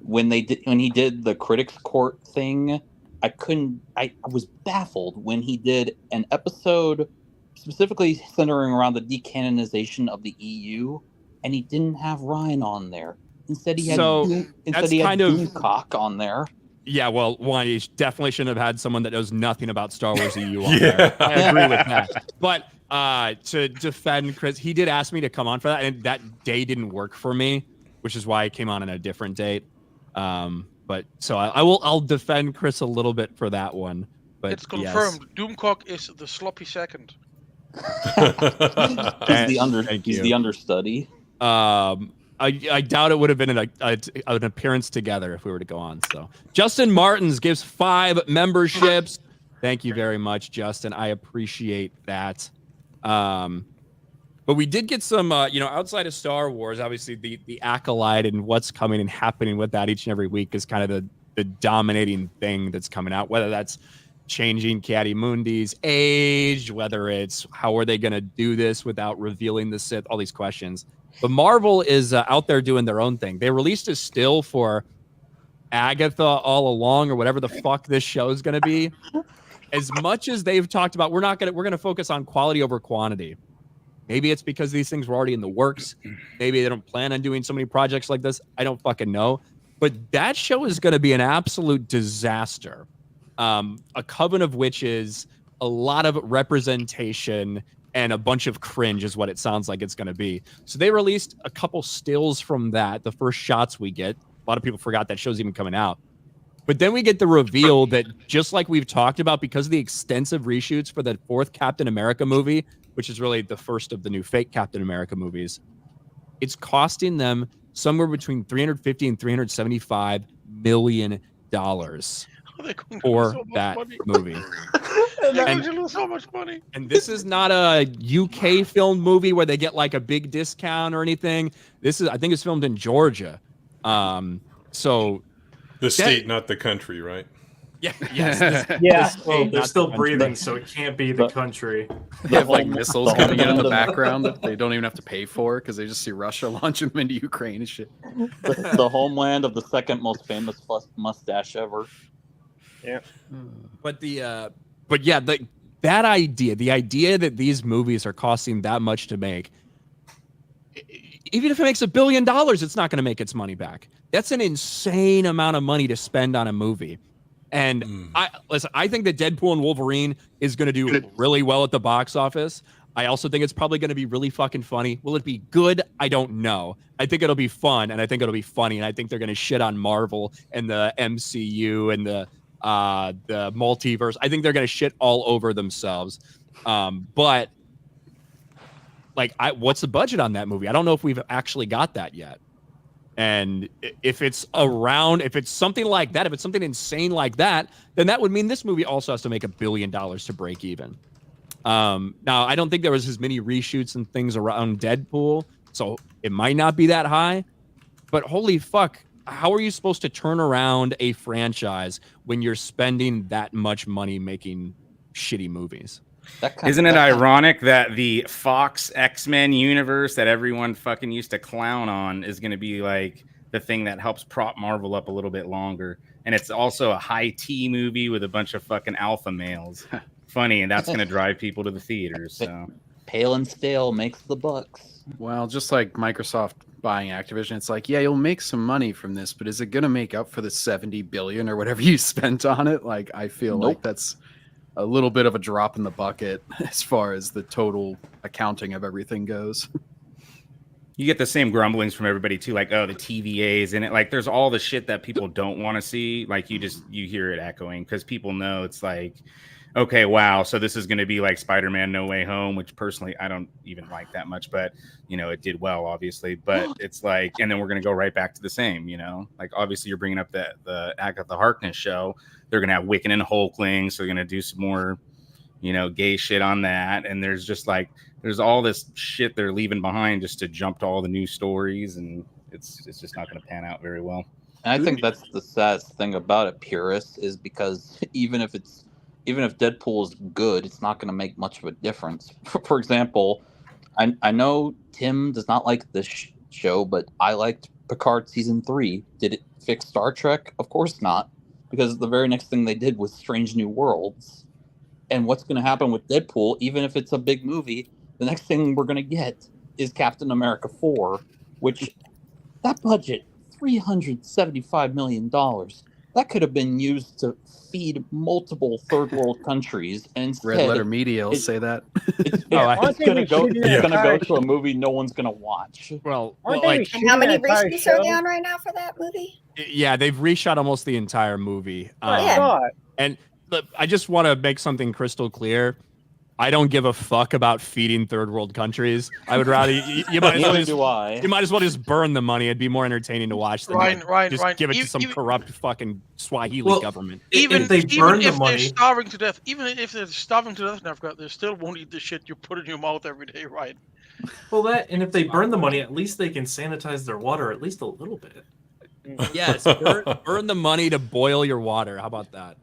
S7: when he did the Critics Court thing I was baffled when he did an episode specifically centering around the decanonization of the EU, and he didn't have Ryan on there. Instead, he had Doomcock on there.
S1: Yeah, well, one, he definitely shouldn't have had someone that knows nothing about Star Wars EU on there. I agree with that. But to defend Chris, he did ask me to come on for that, and that day didn't work for me, which is why I came on a different date. But so I'll defend Chris a little bit for that one. But
S2: it's confirmed. Yes. Doomcock is the sloppy second.
S7: He's the understudy.
S1: I doubt it would have been an appearance together if we were to go on. So Justin Martins gives 5 memberships. Thank you very much, Justin. I appreciate that. But we did get some, outside of Star Wars, obviously the Acolyte and what's coming and happening with that each and every week is kind of the dominating thing that's coming out, whether that's changing Caddy Mundi's age, whether it's how are they going to do this without revealing the Sith, all these questions. But Marvel is out there doing their own thing. They released a still for Agatha All Along or whatever the fuck this show is going to be. As much as they've talked about, we're going to focus on quality over quantity. Maybe it's because these things were already in the works. Maybe they don't plan on doing so many projects like this. I don't fucking know. But that show is going to be an absolute disaster. A coven of witches, a lot of representation, and a bunch of cringe is what it sounds like it's going to be. So they released a couple stills from that, the first shots we get. A lot of people forgot that show's even coming out. But then we get the reveal that, just like we've talked about, because of the extensive reshoots for the 4th Captain America movie, which is really the first of the new fake Captain America movies, it's costing them somewhere between $350 and $375 million for that movie.
S2: And lose so much money.
S1: And this is not a UK filmed movie where they get like a big discount or anything. This is, I think it's filmed in Georgia. So
S5: the state, not the country, right?
S1: Yeah. Yes.
S8: Well, they're still breathing, so it can't be the country.
S11: They have like missiles coming in the background that they don't even have to pay for because they just see Russia launching them into Ukraine and shit.
S7: The homeland of the second most famous mustache ever.
S10: Yeah.
S1: But that idea, the idea that these movies are costing that much to make, even if it makes $1 billion, it's not going to make its money back. That's an insane amount of money to spend on a movie. And I think that Deadpool and Wolverine is going to do really well at the box office. I also think it's probably going to be really fucking funny. Will it be good? I don't know. I think it'll be fun, and I think it'll be funny, and I think they're going to shit on Marvel and the MCU and the multiverse. I think they're going to shit all over themselves. But like, what's the budget on that movie? I don't know if we've actually got that yet. And if it's something like that, if it's something insane like that, then that would mean this movie also has to make $1 billion to break even. Now, I don't think there was as many reshoots and things around Deadpool, so it might not be that high. But holy fuck, how are you supposed to turn around a franchise when you're spending that much money making shitty movies?
S6: Isn't it ironic that the Fox X-Men universe that everyone fucking used to clown on is going to be like the thing that helps prop Marvel up a little bit longer? And it's also a high T movie with a bunch of fucking alpha males. Funny, and that's going to drive people to the theaters. So
S7: pale and stale makes the bucks.
S11: Well, just like Microsoft buying Activision, it's like, yeah, you'll make some money from this, but is it going to make up for the $70 billion or whatever you spent on it? Like, I feel like that's a little bit of a drop in the bucket as far as the total accounting of everything goes.
S6: You get the same grumblings from everybody too, like, oh, the TVAs in it. Like, there's all the shit that people don't want to see. Like, you hear it echoing because people know it's like, okay, wow, so this is going to be like Spider-Man No Way Home, which personally I don't even like that much, but it did well, obviously. But it's like, and then we're going to go right back to the same, like, obviously you're bringing up the Agatha Harkness show. They're going to have Wiccan and Hulkling, so they're going to do some more, gay shit on that. And there's just like, there's all this shit they're leaving behind just to jump to all the new stories, and it's just not going to pan out very well.
S7: And I think that's the saddest thing about it, purists, is because even if Deadpool is good, it's not going to make much of a difference. For example, I know Tim does not like this show, but I liked Picard season 3. Did it fix Star Trek? Of course not. because the very next thing they did was Strange New Worlds. And what's going to happen with Deadpool, even if it's a big movie, the next thing we're going to get is Captain America 4, which that budget, $375 million, that could have been used to feed multiple third world countries. And instead,
S11: Red Letter Media will say that.
S7: It's going to go to a movie no one's going to watch.
S1: Well,
S3: and how many reshoots are they on right now for that movie?
S1: Yeah, they've reshot almost the entire movie.
S3: Yeah.
S1: And look, I just want to make something crystal clear. I don't give a fuck about feeding third world countries. I would rather you might as well just burn the money. It'd be more entertaining to watch than just give it to some corrupt fucking Swahili government.
S2: Even
S8: if they burn the money,
S2: they're starving to death, even if they're starving to death in Africa, they still won't eat the shit you put in your mouth every day, right?
S8: Well, and if they burn the money, at least they can sanitize their water at least a little bit.
S1: Yes, burn the money to boil your water. How about that?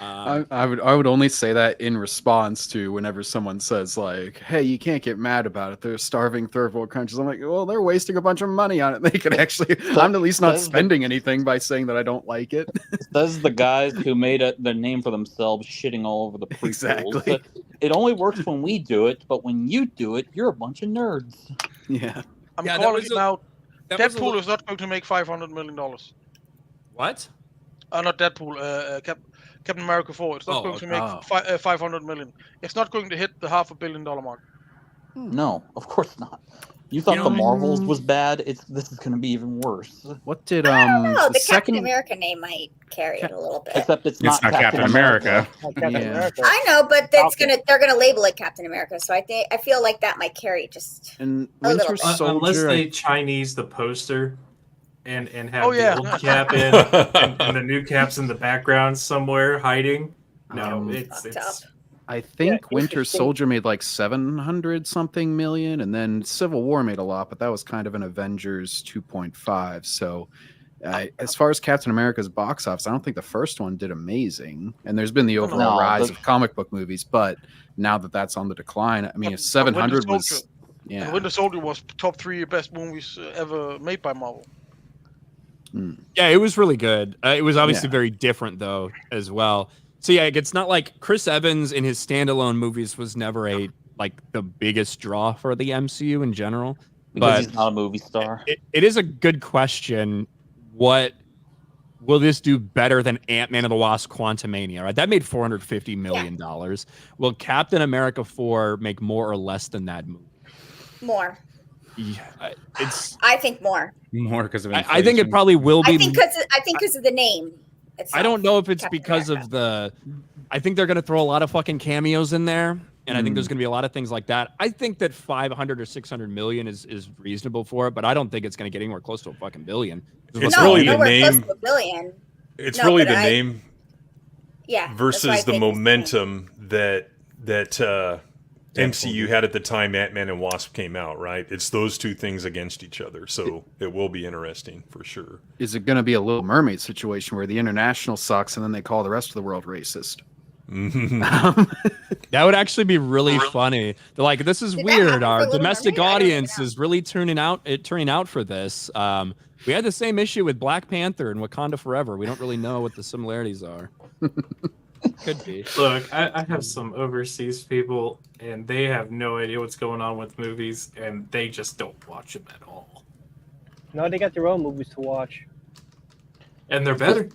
S11: I would only say that in response to whenever someone says like, "Hey, you can't get mad about it. They're starving third world countries." I'm like, "Well, they're wasting a bunch of money on it. They could actually. I'm at least not spending anything by saying that I don't like it."
S7: Says the guys who made their name for themselves, shitting all over the prequels.
S11: Exactly.
S7: It only works when we do it, but when you do it, you're a bunch of nerds.
S11: Yeah.
S2: I'm calling it now. Deadpool is not going to make $500 million.
S1: What?
S2: Not Deadpool. Captain America 4. It's not going to make 500 million. It's not going to hit the $500 million mark.
S7: No, of course not. You thought the Marvels was bad. This is going to be even worse.
S11: What did
S3: I don't know. The Captain America name might carry it a little bit.
S7: Except it's not Captain America.
S3: I know, but they're gonna label it Captain America. So I feel like that might carry just a little bit.
S8: Unless they Chinese the poster. And have
S2: the
S8: old cap in and the new cap's in the background somewhere hiding. No, it's
S11: I think Winter Soldier made like 700 something million, and then Civil War made a lot, but that was kind of an Avengers 2.5. So as far as Captain America's box office, I don't think the first one did amazing. And there's been the overall rise of comic book movies, but now that that's on the decline, I mean, if 700 was
S2: Winter Soldier was top 3 best movies ever made by Marvel.
S1: Yeah, it was really good. It was obviously very different though as well. So yeah, it's not like Chris Evans in his standalone movies was never the biggest draw for the MCU in general.
S7: Because he's not a movie star.
S1: It is a good question. What will this do better than Ant-Man and the Wasp: Quantumania? Right, that made $450 million. Will Captain America 4 make more or less than that movie?
S3: More.
S1: Yeah,
S3: I think more.
S6: More because of inflation.
S1: I think it probably will be.
S3: I think because of the name. Itself,
S1: I don't know if it's
S3: Captain
S1: because
S3: America.
S1: of the. I think they're going to throw a lot of fucking cameos in there, and I think there's going to be a lot of things like that. I think that 500 or 600 million is reasonable for it, but I don't think it's going to get anywhere close to a fucking billion.
S5: It's really the name.
S3: Close to a billion.
S5: It's really the name.
S3: Yeah.
S5: Versus the momentum that MCU had at the time Ant-Man and Wasp came out, right? It's those two things against each other, so it will be interesting for sure.
S11: Is it going to be a Little Mermaid situation where the international sucks and then they call the rest of the world racist?
S1: That would actually be really funny. They're like, this is weird. Our domestic audience is really turning out for this. We had the same issue with Black Panther and Wakanda Forever. We don't really know what the similarities are. Could be.
S8: Look, I have some overseas people, and they have no idea what's going on with movies, and they just don't watch them at all.
S10: No, they got their own movies to watch.
S8: And they're better.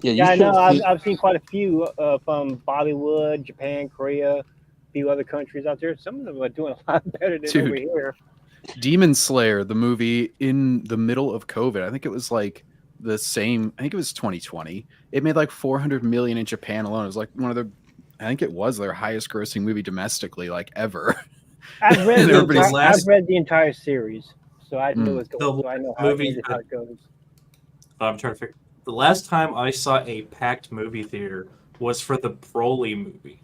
S10: Yeah, I know. I've seen quite a few from Bollywood, Japan, Korea, a few other countries out there. Some of them are doing a lot better than over here.
S11: Demon Slayer, the movie in the middle of COVID, I think it was like the same. I think it was 2020. It made like 400 million in Japan alone. It was like I think it was their highest grossing movie domestically, like ever.
S10: I've read the entire series, so I know what's going on. So I know how it goes.
S8: I'm trying to figure. The last time I saw a packed movie theater was for the Broly movie.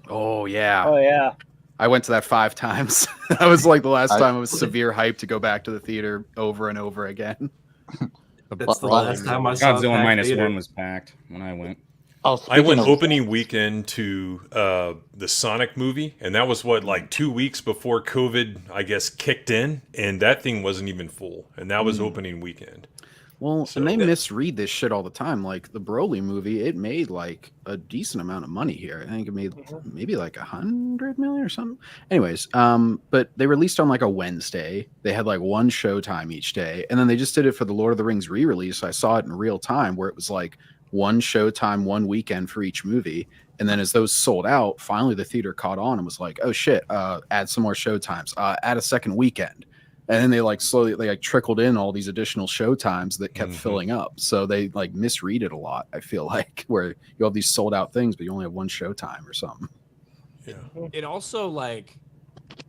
S11: Oh yeah.
S10: Oh yeah.
S11: I went to that 5 times. That was like the last time I was severe hype to go back to the theater over and over again.
S8: That's the last time I saw
S6: Godzilla -1 was packed when I went.
S5: I went opening weekend to the Sonic movie, and that was like 2 weeks before COVID, I guess, kicked in, and that thing wasn't even full, and that was opening weekend.
S11: Well,
S5: So-
S11: and they misread this shit all the time. Like the Broly movie, it made like a decent amount of money here. I think it made maybe like 100 million or something. Anyways, but they released on like a Wednesday. They had like one showtime each day, and then they just did it for the Lord of the Rings re-release. I saw it in real time where it was like one showtime, one weekend for each movie. And then as those sold out, finally the theater caught on and was like, oh shit, add some more showtimes, add a second weekend. And then they like slowly they like trickled in all these additional show times that kept filling up. So they like misread it a lot, I feel like, where you have these sold out things, but you only have one show time or something.
S5: Yeah.
S1: It also like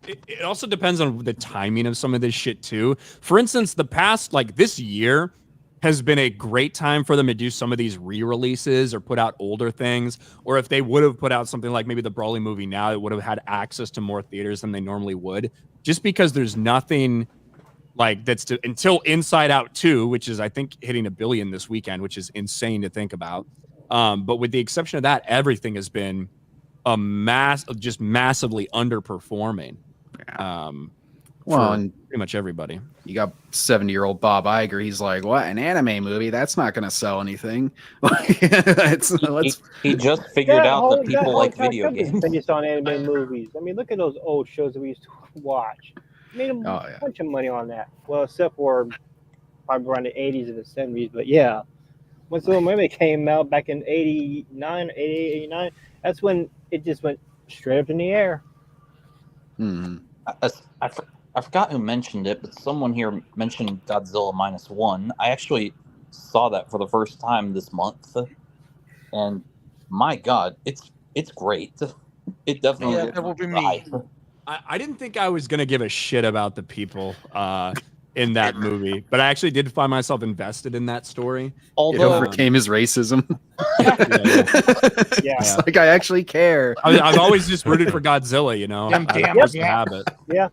S1: it also depends on the timing of some of this shit too. For instance, the past like this year has been a great time for them to do some of these re-releases or put out older things. Or if they would have put out something like maybe the Broly movie now, it would have had access to more theaters than they normally would. Just because there's nothing like that's until Inside Out 2, which is I think hitting $1 billion this weekend, which is insane to think about. But with the exception of that, everything has been just massively underperforming.
S11: Well, and
S1: pretty much everybody.
S11: You got 70-year-old Bob Iger. He's like, "What, an anime movie? That's not going to sell anything."
S7: He just figured out that people like video games.
S10: Based on anime movies. I mean, look at those old shows that we used to watch. Made a bunch of money on that. Well, except for probably around the 80s and the 70s. But yeah, once Little Mermaid came out back in 89, 88, 89, that's when it just went straight up in the air.
S7: I forgot who mentioned it, but someone here mentioned Godzilla -1. I actually saw that for the first time this month, and my God, it's great. It definitely
S2: that will be me.
S1: I didn't think I was gonna give a shit about the people in that movie, but I actually did find myself invested in that story.
S11: Although it overcame his racism. It's like I actually care.
S1: I've always just rooted for Godzilla, you know.
S10: Damn,
S1: I have it.
S10: Yeah.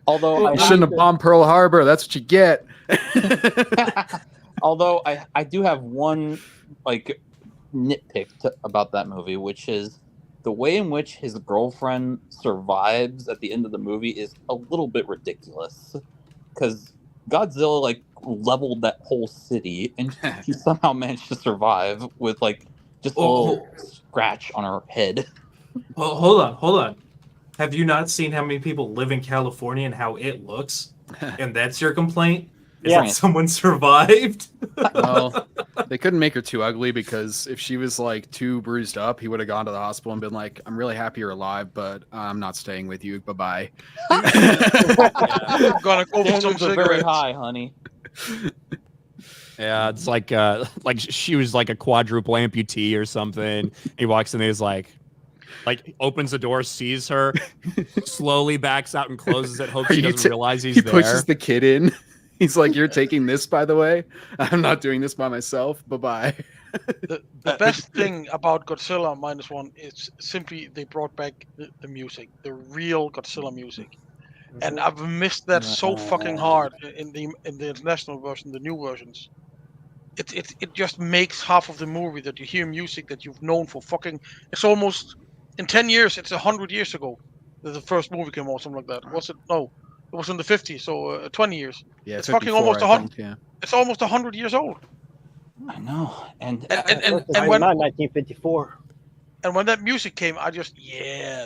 S7: Although
S11: I shouldn't have bombed Pearl Harbor. That's what you get.
S7: Although I do have one like nitpick about that movie, which is the way in which his girlfriend survives at the end of the movie is a little bit ridiculous. Because Godzilla like leveled that whole city, and she somehow managed to survive with like just a little scratch on her head.
S8: Well, hold on. Have you not seen how many people live in California and how it looks? And that's your complaint? Is that someone survived?
S11: Well, they couldn't make her too ugly because if she was like too bruised up, he would have gone to the hospital and been like, "I'm really happy you're alive, but I'm not staying with you. Bye-bye."
S2: I'm gonna go for some
S7: Very
S2: cigarettes.
S7: high, honey.
S1: Yeah, it's like she was like a quadruple amputee or something. He walks in and he's like opens the door, sees her, slowly backs out and closes it, hopes she doesn't realize he's there.
S11: He pushes the kid in. He's like, "You're taking this, by the way. I'm not doing this by myself. Bye-bye."
S2: The best thing about Godzilla -1 is simply they brought back the music, the real Godzilla music. And I've missed that so fucking hard in the international version, the new versions. It just makes half of the movie that you hear music that you've known for fucking. It's almost in 10 years. It's 100 years ago that the first movie came out, something like that. Was it? No, it was in the 50s, so 20 years.
S11: Yeah,
S2: it's fucking almost 100.
S11: Yeah.
S2: It's almost 100 years old.
S7: I know, and
S2: when
S10: 1954.
S2: And when that music came, I just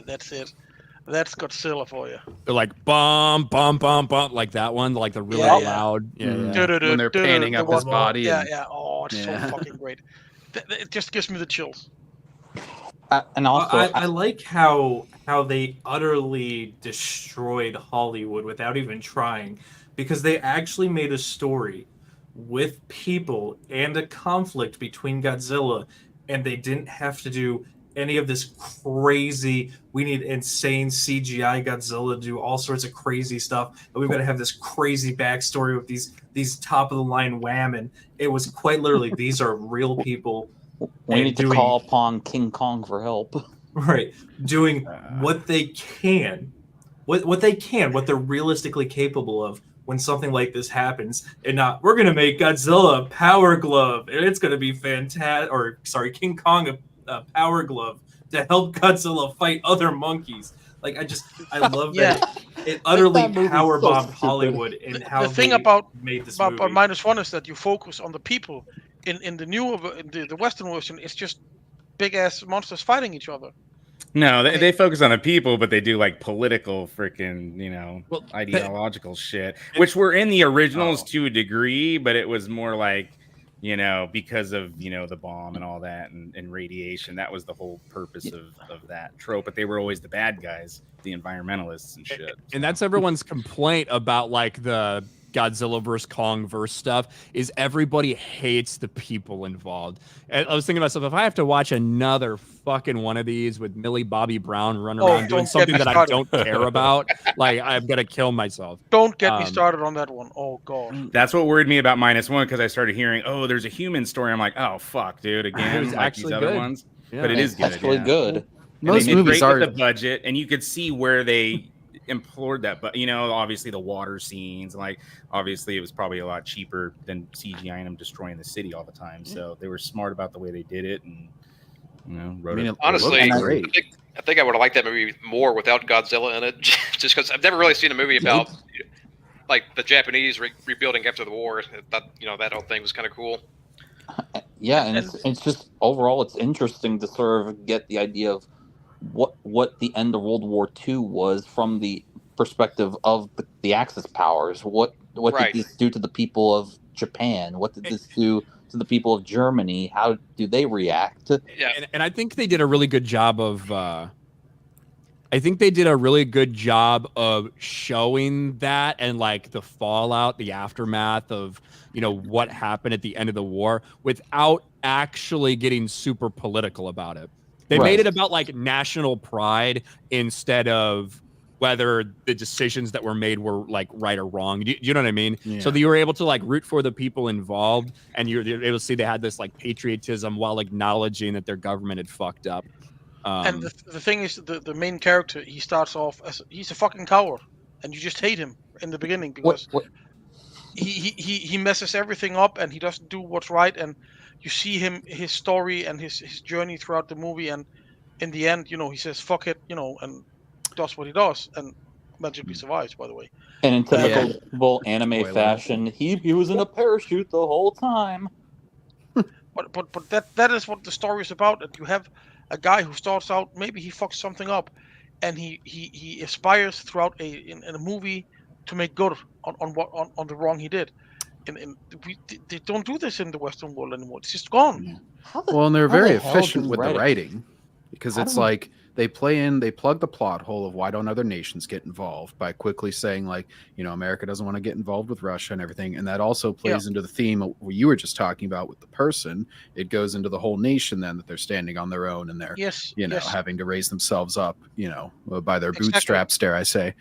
S2: that's it. That's Godzilla for you.
S1: They're like bum bum bum bum, like that one, like the really loud.
S11: When they're panning up his body.
S2: Yeah. Oh, it's so fucking great. It just gives me the chills.
S7: And also,
S8: I like how they utterly destroyed Hollywood without even trying, because they actually made a story with people and a conflict between Godzilla, and they didn't have to do any of this crazy, we need insane CGI Godzilla to do all sorts of crazy stuff, and we've got to have this crazy backstory with these top of the line whammon. It was quite literally, these are real people.
S7: We need to call upon King Kong for help.
S8: Right. Doing what they can, what they're realistically capable of when something like this happens, and not, we're going to make Godzilla a power glove, and it's going to be fantastic, or sorry, King Kong a power glove to help Godzilla fight other monkeys. Like I love
S2: Yeah.
S8: that it utterly
S7: That movie's
S8: power
S7: so
S8: bombed
S7: stupid.
S8: Hollywood in how
S2: The thing
S8: they
S2: about
S8: made this
S2: about
S8: movie.
S2: -1 is that you focus on the people. In the new the Western version, it's just big ass monsters fighting each other.
S6: No,
S2: I mean-
S6: they focus on the people, but they do like political freaking,
S1: Well,
S6: ideological shit, which were in the originals
S1: Oh.
S6: to a degree, but it was more like, because of, the bomb and all that and radiation. That was the whole purpose of that trope. But they were always the bad guys, the environmentalists and shit.
S1: And that's everyone's complaint about like the Godzilla versus Kong verse stuff is everybody hates the people involved. And I was thinking to myself, if I have to watch another fucking one of these with Millie Bobby Brown running around doing
S2: don't
S1: something
S2: get me
S1: that I
S2: started.
S1: don't care about, like I'm gonna kill myself.
S2: Don't get me started on that one. Oh god.
S6: That's what worried me about -1, because I started hearing, oh, there's a human story. I'm like, oh fuck, dude, again,
S1: was
S6: like
S1: actually
S6: these other
S1: good.
S6: ones.
S1: Yeah.
S6: But it is good.
S7: actually
S6: yeah.
S7: good.
S6: And
S11: Most
S6: they did
S11: movies
S6: great
S11: are.
S6: with the budget, and you could see where they implored that. But obviously the water scenes, like obviously it was probably a lot cheaper than CGI and them destroying the city all the time. So they were smart about the way they did it, and wrote it.
S4: Honestly,
S11: looked
S4: I
S11: great.
S4: think I would have liked that movie more without Godzilla in it, just because I've never really seen a movie about like the Japanese rebuilding after the war. That that whole thing was kind of cool.
S7: Yeah, and it's just overall it's interesting to sort of get the idea of what the end of World War II was from the perspective of the Axis powers. What
S4: Right.
S7: did this do to the people of Japan? What did this do to the people of Germany? How do they react?
S4: Yeah,
S1: And I think they did a really good job of showing that and like the fallout, the aftermath of what happened at the end of the war without actually getting super political about it. They made it about like national pride instead of whether the decisions that were made were like right or wrong. Do you know what I mean?
S11: Yeah.
S1: So that you were able to like root for the people involved, and you're able to see they had this like patriotism while acknowledging that their government had fucked up.
S2: And the thing is, the main character, he starts off as he's a fucking coward, and you just hate him in the beginning because he messes everything up and he doesn't do what's right, and you see his story and his journey throughout the movie, and in the end, he says fuck it, and does what he does, and magically survives, by the way.
S7: And in typical anime fashion, he was in a parachute the whole time.
S2: But that is what the story is about. That you have a guy who starts out, maybe he fucks something up, and he aspires throughout in a movie to make good on the wrong he did. And they don't do this in the Western world anymore. It's just gone.
S11: Well, and they're very
S7: the hell
S11: efficient
S7: do
S11: with the writing, because it's like they plug the plot hole of why don't other nations get involved by quickly saying like, America doesn't want to get involved with Russia and everything. And that also plays into the theme of what you were just talking about with the person. It goes into the whole nation then that they're standing on their own and they're, having to raise themselves up, by their bootstraps, dare I say.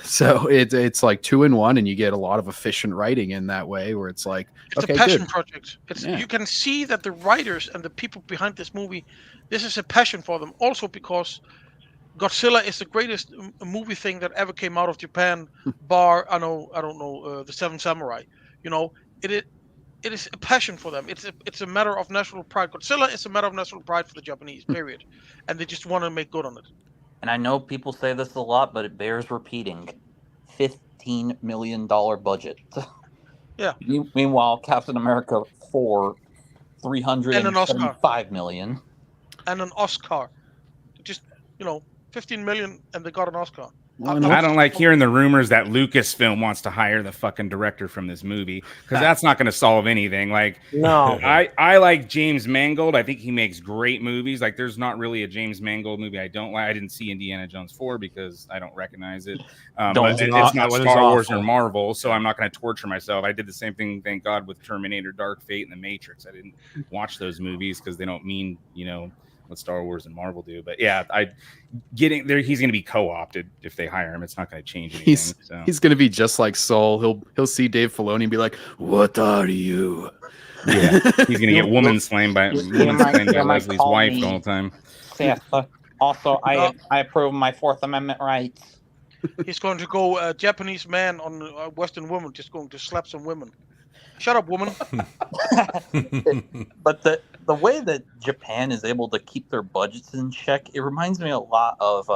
S11: So it's like 2 in 1, and you get a lot of efficient writing in that way where it's like,
S2: it's a passion project. You can see that the writers and the people behind this movie, this is a passion for them. Also because Godzilla is the greatest movie thing that ever came out of Japan, bar I don't know the Seven Samurai. It is a passion for them. It's a matter of national pride. Godzilla is a matter of national pride for the Japanese. Period, and they just want to make good on it.
S7: And I know people say this a lot, but it bears repeating. $15 million budget.
S2: Yeah.
S7: Meanwhile, Captain America 4, $375 million.
S2: And an Oscar. Just, 15 million, and they got an Oscar.
S6: Well, I don't like hearing the rumors that Lucasfilm wants to hire the fucking director from this movie, because that's not going to solve anything. Like,
S10: no,
S6: I like James Mangold. I think he makes great movies. Like, there's not really a James Mangold movie I don't like. I didn't see Indiana Jones 4 because I don't recognize it. But it's not Star Wars or Marvel, so I'm not going to torture myself. I did the same thing, thank God, with Terminator, Dark Fate, and The Matrix. I didn't watch those movies because they don't mean, what Star Wars and Marvel do. But yeah, getting there, he's going to be co-opted if they hire him. It's not going to change anything.
S11: He's going to be just like Soul. He'll see Dave Filoni and be like, "What are you?"
S6: Yeah, he's going to get woman slain by Leslie's wife the whole time.
S7: Yeah, also, I approve my Fourth Amendment rights.
S2: He's going to go Japanese man on a Western woman, just going to slap some women. Shut up, woman.
S7: But the way that Japan is able to keep their budgets in check, it reminds me a lot of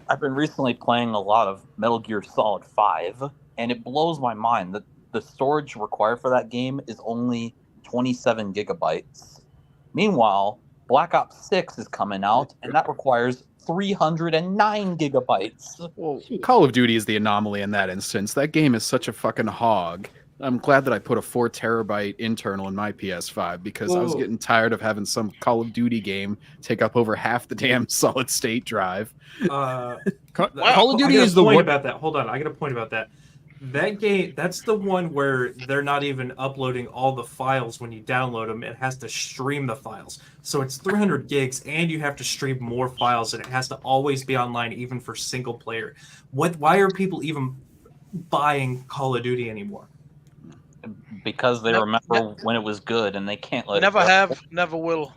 S7: I've been recently playing a lot of Metal Gear Solid 5, and it blows my mind that the storage required for that game is only 27 gigabytes. Meanwhile, Black Ops 6 is coming out, and that requires 309 gigabytes.
S11: Well, Call of Duty is the anomaly in that instance. That game is such a fucking hog. I'm glad that I put a 4 terabyte internal in my PS5 because I was getting tired of having some Call of Duty game take up over half the damn solid state drive.
S1: Call of Duty is the
S8: point
S1: one
S8: about that. Hold on, I got a point about that. That game, that's the one where they're not even uploading all the files when you download them. It has to stream the files. So it's 300 gigs and you have to stream more files and it has to always be online even for single player. Why are people even buying Call of Duty anymore?
S7: Because they remember when it was good and they can't let
S2: Never
S7: it go.
S2: have, never will.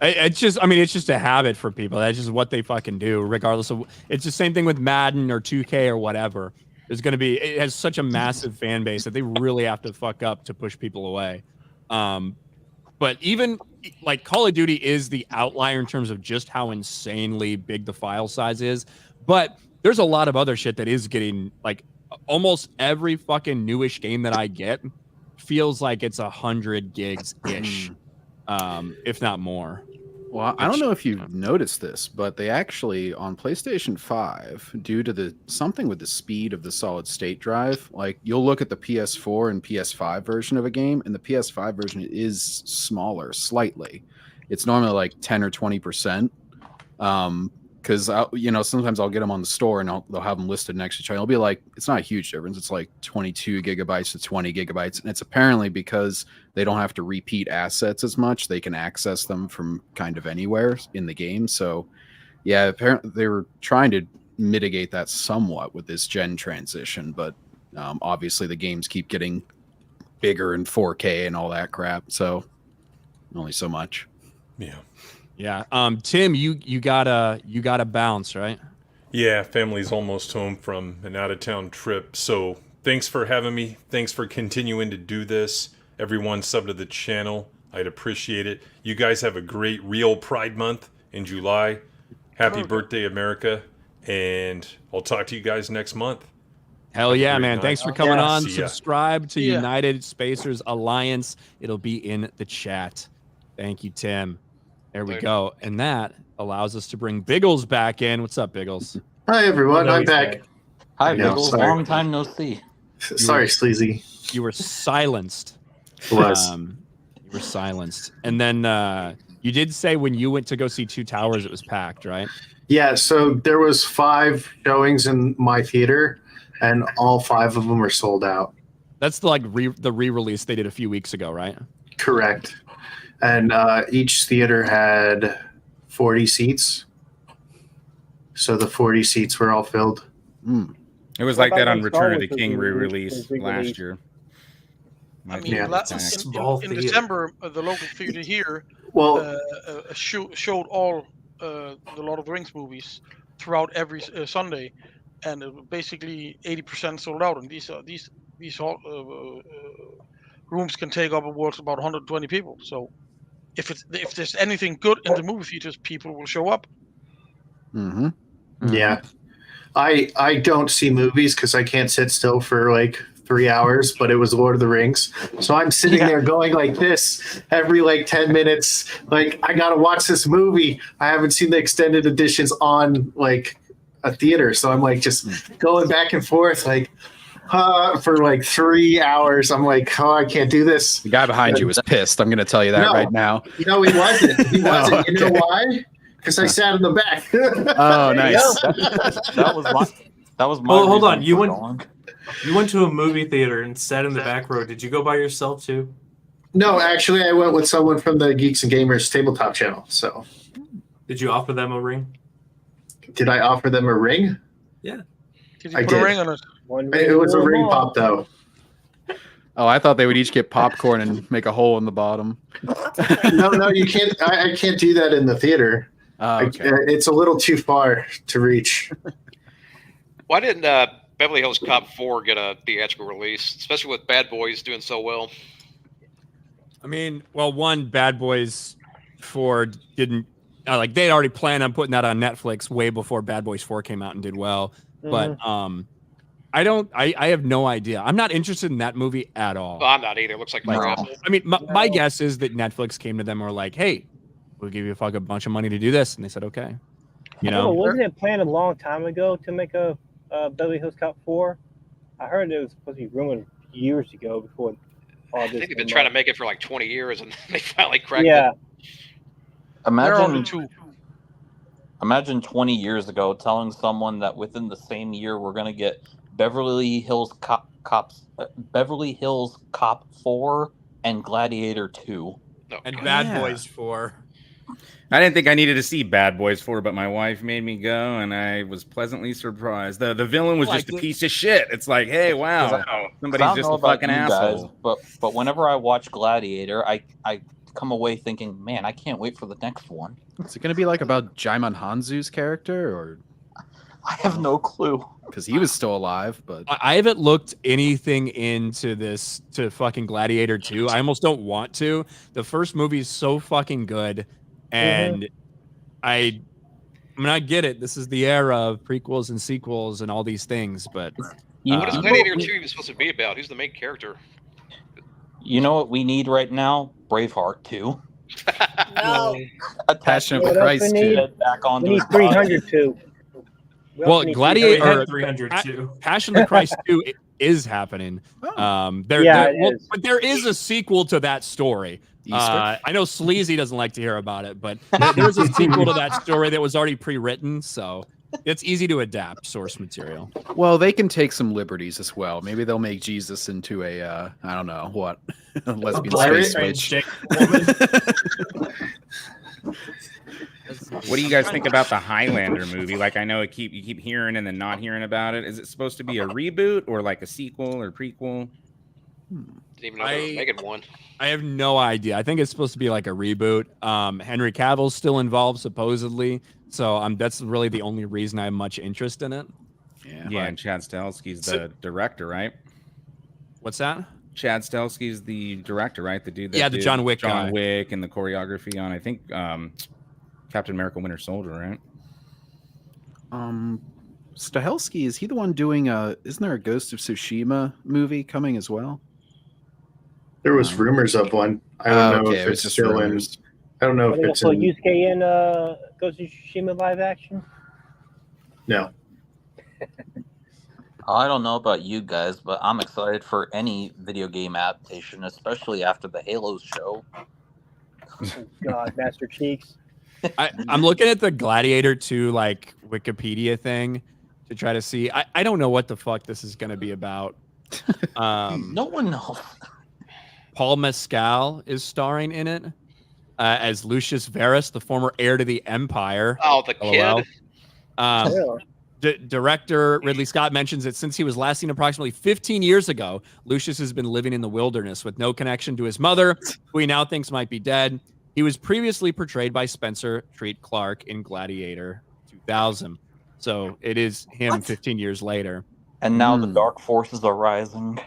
S1: It's just, I mean, it's just a habit for people. That's just what they fucking do, regardless of. It's the same thing with Madden or 2K or whatever. There's going to be, it has such a massive fan base that they really have to fuck up to push people away. But even like Call of Duty is the outlier in terms of just how insanely big the file size is. But there's a lot of other shit that is getting like almost every fucking newish game that I get feels like it's 100 gigs ish, if not more.
S11: Well, I don't know if you've noticed this, but they actually on PlayStation 5, due to something with the speed of the solid state drive, like you'll look at the PS4 and PS5 version of a game, and the PS5 version is smaller slightly. It's normally like 10 or 20%. Because sometimes I'll get them on the store and they'll have them listed next to each other. It'll be like, it's not a huge difference. It's like 22 gigabytes to 20 gigabytes. And it's apparently because they don't have to repeat assets as much. They can access them from kind of anywhere in the game. So yeah, apparently they were trying to mitigate that somewhat with this gen transition. But obviously the games keep getting bigger in 4K and all that crap. So only so much.
S5: Yeah.
S1: Yeah. Tim, you gotta bounce, right?
S5: Yeah, family's almost home from an out-of-town trip. So thanks for having me. Thanks for continuing to do this. Everyone sub to the channel. I'd appreciate it. You guys have a great real Pride Month in July. Happy birthday, America. And I'll talk to you guys next month.
S1: Hell yeah, man.
S5: night.
S1: Thanks for coming on.
S5: See ya.
S1: Subscribe to United Spacers Alliance. It'll be in the chat. Thank you, Tim. There we go. And that allows us to bring Biggles back in. What's up, Biggles?
S9: Hi, everyone. I'm back.
S7: Hi,
S9: Yeah,
S7: Biggles.
S9: sorry.
S7: Long time no see.
S9: Sorry, Sleazy.
S1: You were silenced.
S9: Was.
S1: You were silenced. And then you did say when you went to go see Two Towers, it was packed, right?
S9: Yeah, so there was 5 showings in my theater, and all 5 of them were sold out.
S1: That's the re-release they did a few weeks ago, right?
S9: Correct. And each theater had 40 seats. So the 40 seats were all filled.
S6: It was like that on Return of the King re-release last year.
S2: I mean, in December, the local theater here showed all the Lord of the Rings movies throughout every Sunday, and basically 80% sold out. And these rooms can take up upwards about 120 people. So if there's anything good in the movie theaters, people will show up.
S9: Yeah. I don't see movies because I can't sit still for like 3 hours, but it was Lord of the Rings. So I'm sitting there going like this every like 10 minutes. Like, I got to watch this movie. I haven't seen the extended editions on like a theater. So I'm like just going back and forth like for like 3 hours. I'm like, oh, I can't do this.
S11: The guy behind you was pissed. I'm going to tell you that right now.
S9: No, he wasn't. He wasn't.
S11: Okay.
S9: You know why? Because I sat in the back.
S11: Oh, nice.
S7: That was my.
S8: Hold on. You went to a movie theater and sat in the back row. Did you go by yourself too?
S9: No, actually, I went with someone from the Geeks and Gamers tabletop channel. So,
S8: did you offer them a ring?
S9: Did I offer them a ring?
S8: Yeah.
S2: Did you put a ring on it?
S9: It was a ring pop, though.
S11: Oh, I thought they would each get popcorn and make a hole in the bottom.
S9: No, you can't. I can't do that in the theater.
S11: Okay.
S9: It's a little too far to reach.
S4: Why didn't Beverly Hills Cop 4 get a theatrical release, especially with Bad Boys doing so well?
S1: I mean, well, one, Bad Boys 4 didn't like they'd already planned on putting that on Netflix way before Bad Boys 4 came out and did well. But I have no idea. I'm not interested in that movie at all.
S4: Well, I'm not either. It looks like crap.
S1: I mean, my guess is that Netflix came to them and were like, "Hey, we'll give you a bunch of money to do this," and they said, "Okay."
S10: Wasn't it planned a long time ago to make a Beverly Hills Cop 4? I heard it was supposed to be rumored years ago before all this.
S4: I think they've been trying to make it for like 20 years, and they finally cracked it.
S7: Imagine 20 years ago telling someone that within the same year we're going to get Beverly Hills Cop 4 and Gladiator 2.
S1: And Bad Boys 4.
S6: I didn't think I needed to see Bad Boys 4, but my wife made me go, and I was pleasantly surprised. The villain was just a piece of shit. It's like, hey, wow, somebody's just a fucking asshole.
S7: Guys, but whenever I watch Gladiator, I come away thinking, man, I can't wait for the next one.
S11: Is it going to be like about Jaimon Hanzu's character, or?
S7: I have no clue.
S11: Because he was still alive, but
S1: I haven't looked anything into this to fucking Gladiator 2. I almost don't want to. The first movie is so fucking good, and I mean, I get it. This is the era of prequels and sequels and all these things, but
S4: what is Gladiator 2 even supposed to be about? Who's the main character?
S7: You know what we need right now? Braveheart 2.
S3: No.
S11: Passion of the Christ 2.
S10: We need 300 2.
S1: Well, Gladiator
S8: 302.
S1: Passion of the Christ 2 is happening. But there is a sequel to that story. I know Sleazy doesn't like to hear about it, but there's a sequel to that story that was already pre-written, so it's easy to adapt source material.
S11: Well, they can take some liberties as well. Maybe they'll make Jesus into a I don't know what, a lesbian space witch.
S6: What do you guys think about the Highlander movie? Like, I know you keep hearing and then not hearing about it. Is it supposed to be a reboot or like a sequel or prequel?
S4: Didn't even know they were making one.
S1: I have no idea. I think it's supposed to be like a reboot. Henry Cavill's still involved, supposedly. So that's really the only reason I have much interest in it.
S6: Yeah, and Chad Stahelski's the director, right?
S1: What's that?
S6: Chad Stahelski's the director, right? The dude that
S1: the John Wick guy.
S6: Wick and the choreography on, I think, Captain America Winter Soldier, right?
S11: Stahelski, is he the one doing isn't there a Ghost of Tsushima movie coming as well?
S9: There was rumors of one. I don't know if it's still
S11: rumors.
S9: I don't know if it's in...
S10: Yusuke in Ghost of Tsushima live action?
S9: No.
S7: I don't know about you guys, but I'm excited for any video game adaptation, especially after the Halo show.
S10: Oh, God, Master Cheeks.
S1: I'm looking at the Gladiator 2 like Wikipedia thing to try to see. I don't know what the fuck this is going to be about.
S7: No one knows.
S1: Paul Mescal is starring in it as Lucius Verus, the former heir to the Empire.
S4: Oh, the kid.
S1: Director Ridley Scott mentions that since he was last seen approximately 15 years ago, Lucius has been living in the wilderness with no connection to his mother, who he now thinks might be dead. He was previously portrayed by Spencer Treat Clark in Gladiator 2000. So it is him 15 years later.
S7: And now the dark forces are rising.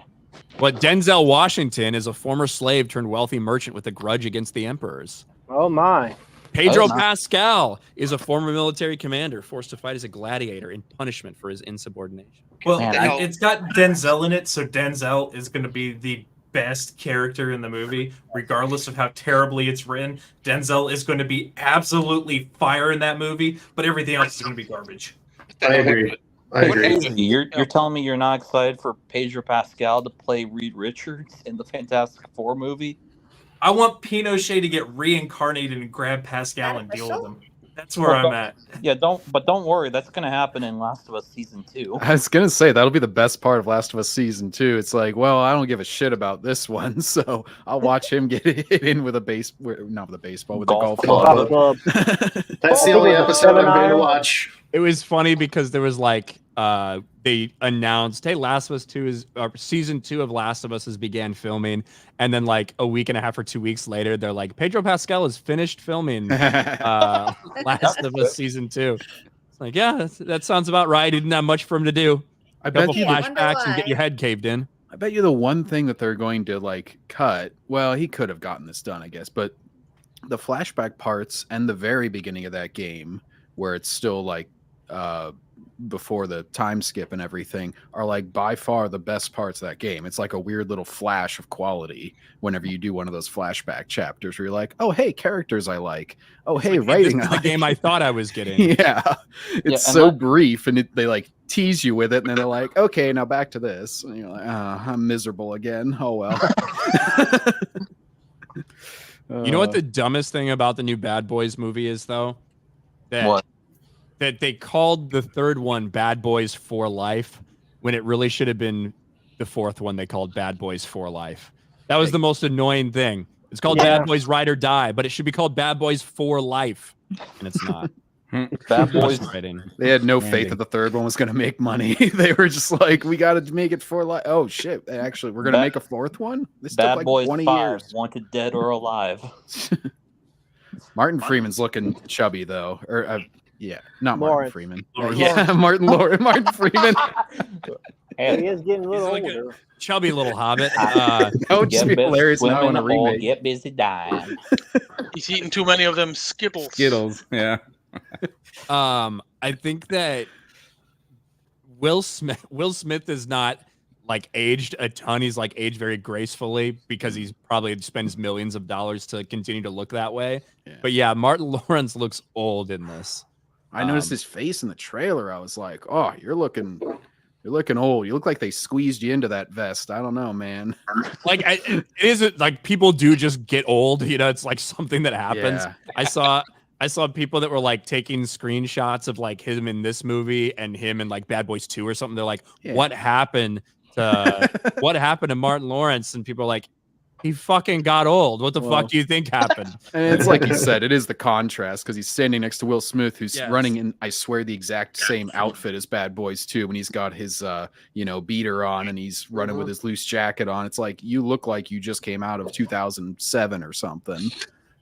S1: But Denzel Washington is a former slave turned wealthy merchant with a grudge against the emperors.
S10: Oh, my.
S1: Pedro Pascal is a former military commander forced to fight as a gladiator in punishment for his insubordination.
S8: Well, it's got Denzel in it, so Denzel is going to be the best character in the movie, regardless of how terribly it's written. Denzel is going to be absolutely fire in that movie, but everything else is going to be garbage.
S9: I agree.
S7: You're telling me you're not excited for Pedro Pascal to play Reed Richards in the Fantastic Four movie?
S8: I want Pinochet to get reincarnated and grab Pascal and deal with him. That's where I'm at.
S7: Yeah, don't worry. That's going to happen in Last of Us Season 2.
S11: I was going to say, that'll be the best part of Last of Us Season 2. It's like, well, I don't give a shit about this one, so I'll watch him get hit in with not with a baseball, with a golf club.
S9: That's the only episode I'm going to watch.
S1: It was funny because there was like, they announced, hey, Last of Us 2 is, or Season 2 of Last of Us has began filming. And then like a week and a half or 2 weeks later, they're like, Pedro Pascal has finished filming Last of Us Season 2. It's like, yeah, that sounds about right. He didn't have much for him to do.
S11: I bet you
S1: flashbacks and get your head caved in.
S11: I bet you the one thing that they're going to like cut, well, he could have gotten this done, I guess, but the flashback parts and the very beginning of that game, where it's still like before the time skip and everything, are like by far the best parts of that game. It's like a weird little flash of quality whenever you do one of those flashback chapters where you're like, oh hey, characters I like, oh
S1: It's
S11: hey,
S1: like,
S11: writing
S1: this is
S11: I
S1: the game I thought I was getting.
S11: yeah, it's so brief, and they like tease you with it, and then they're like, okay, now back to this, and you're like, I'm miserable again. Oh well.
S1: You know what the dumbest thing about the new Bad Boys movie is, though? That they called the third one Bad Boys for Life, when it really should have been the fourth one they called Bad Boys for Life. That was the most annoying thing. It's called Bad Boys Ride or Die, but it should be called Bad Boys for Life, and it's not.
S7: Bad Boys.
S11: They had no faith that the third one was going to make money. They were just like, we got to make it for life. Oh shit! Actually, we're going to make a fourth one. This took like
S7: Boys
S11: 20
S7: 5,
S11: years.
S7: Wanted dead or alive.
S11: Martin Freeman's looking chubby though, or yeah, not Martin Freeman.
S10: Lawrence.
S11: Yeah, Martin Freeman.
S10: He is getting a little older.
S1: Chubby little hobbit.
S11: That would just be hilarious now in a remake.
S7: Get busy dying.
S2: He's eating too many of them Skittles.
S6: Skittles, yeah.
S1: I think that Will Smith is not like aged a ton. He's like aged very gracefully because he's probably spends millions of dollars to continue to look that way. Yeah. But yeah, Martin Lawrence looks old in this.
S11: I noticed his face in the trailer. I was like, oh, you're looking old. You look like they squeezed you into that vest. I don't know, man.
S1: Like it isn't like people do just get old. You know, it's like something that happens.
S11: Yeah.
S1: I saw people that were like taking screenshots of like him in this movie and him in like Bad Boys 2 or something. They're like, what happened to Martin Lawrence? And people are like, he fucking got old. What the fuck do you think happened?
S11: And it's like you said, it is the contrast because he's standing next to Will Smith, who's running in, I swear, the exact same outfit as Bad Boys 2 when he's got his beater on and he's running with his loose jacket on. It's like you look like you just came out of 2007 or something.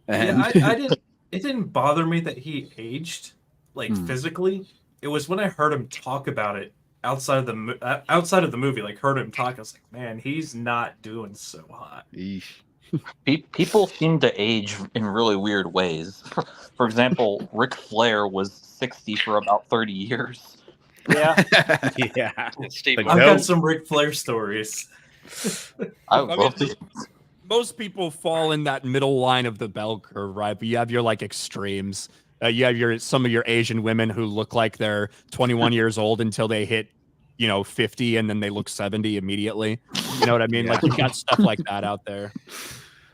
S11: And
S8: I it didn't bother me that he aged like physically. It was when I heard him talk about it outside of the movie, like heard him talk. I was like, man, he's not doing so hot.
S7: People seem to age in really weird ways. For example, Ric Flair was 60 for about 30 years.
S10: Yeah.
S6: Yeah.
S8: I've got some Ric Flair stories.
S7: I love it.
S1: Most people fall in that middle line of the bell curve, right? But you have your like extremes. You have some of your Asian women who look like they're 21 years old until they hit, 50, and then they look 70 immediately. You know what I mean? Like you got stuff like that out there.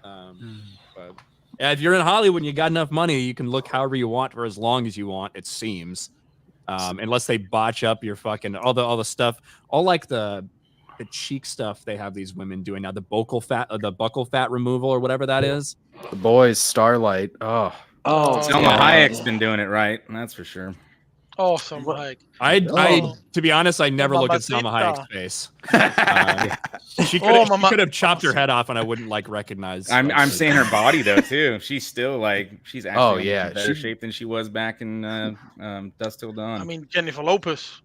S1: But yeah, if you're in Hollywood and you got enough money, you can look however you want for as long as you want. It seems, unless they botch up your fucking all the stuff, all like the cheek stuff they have these women doing now, the buccal fat removal or whatever that is.
S11: The boys, Starlight. Oh,
S6: Selma Hayek's been doing it right. That's for sure.
S2: Oh, Selma Hayek.
S1: I to be honest, I never looked at Selma Hayek's face. She could have chopped her head off, and I wouldn't like recognize.
S6: I'm saying her body though too. She's still like she's actually in better
S11: she,
S6: shape than she was back in Dusk Till Dawn.
S2: I mean, Jennifer Lopez.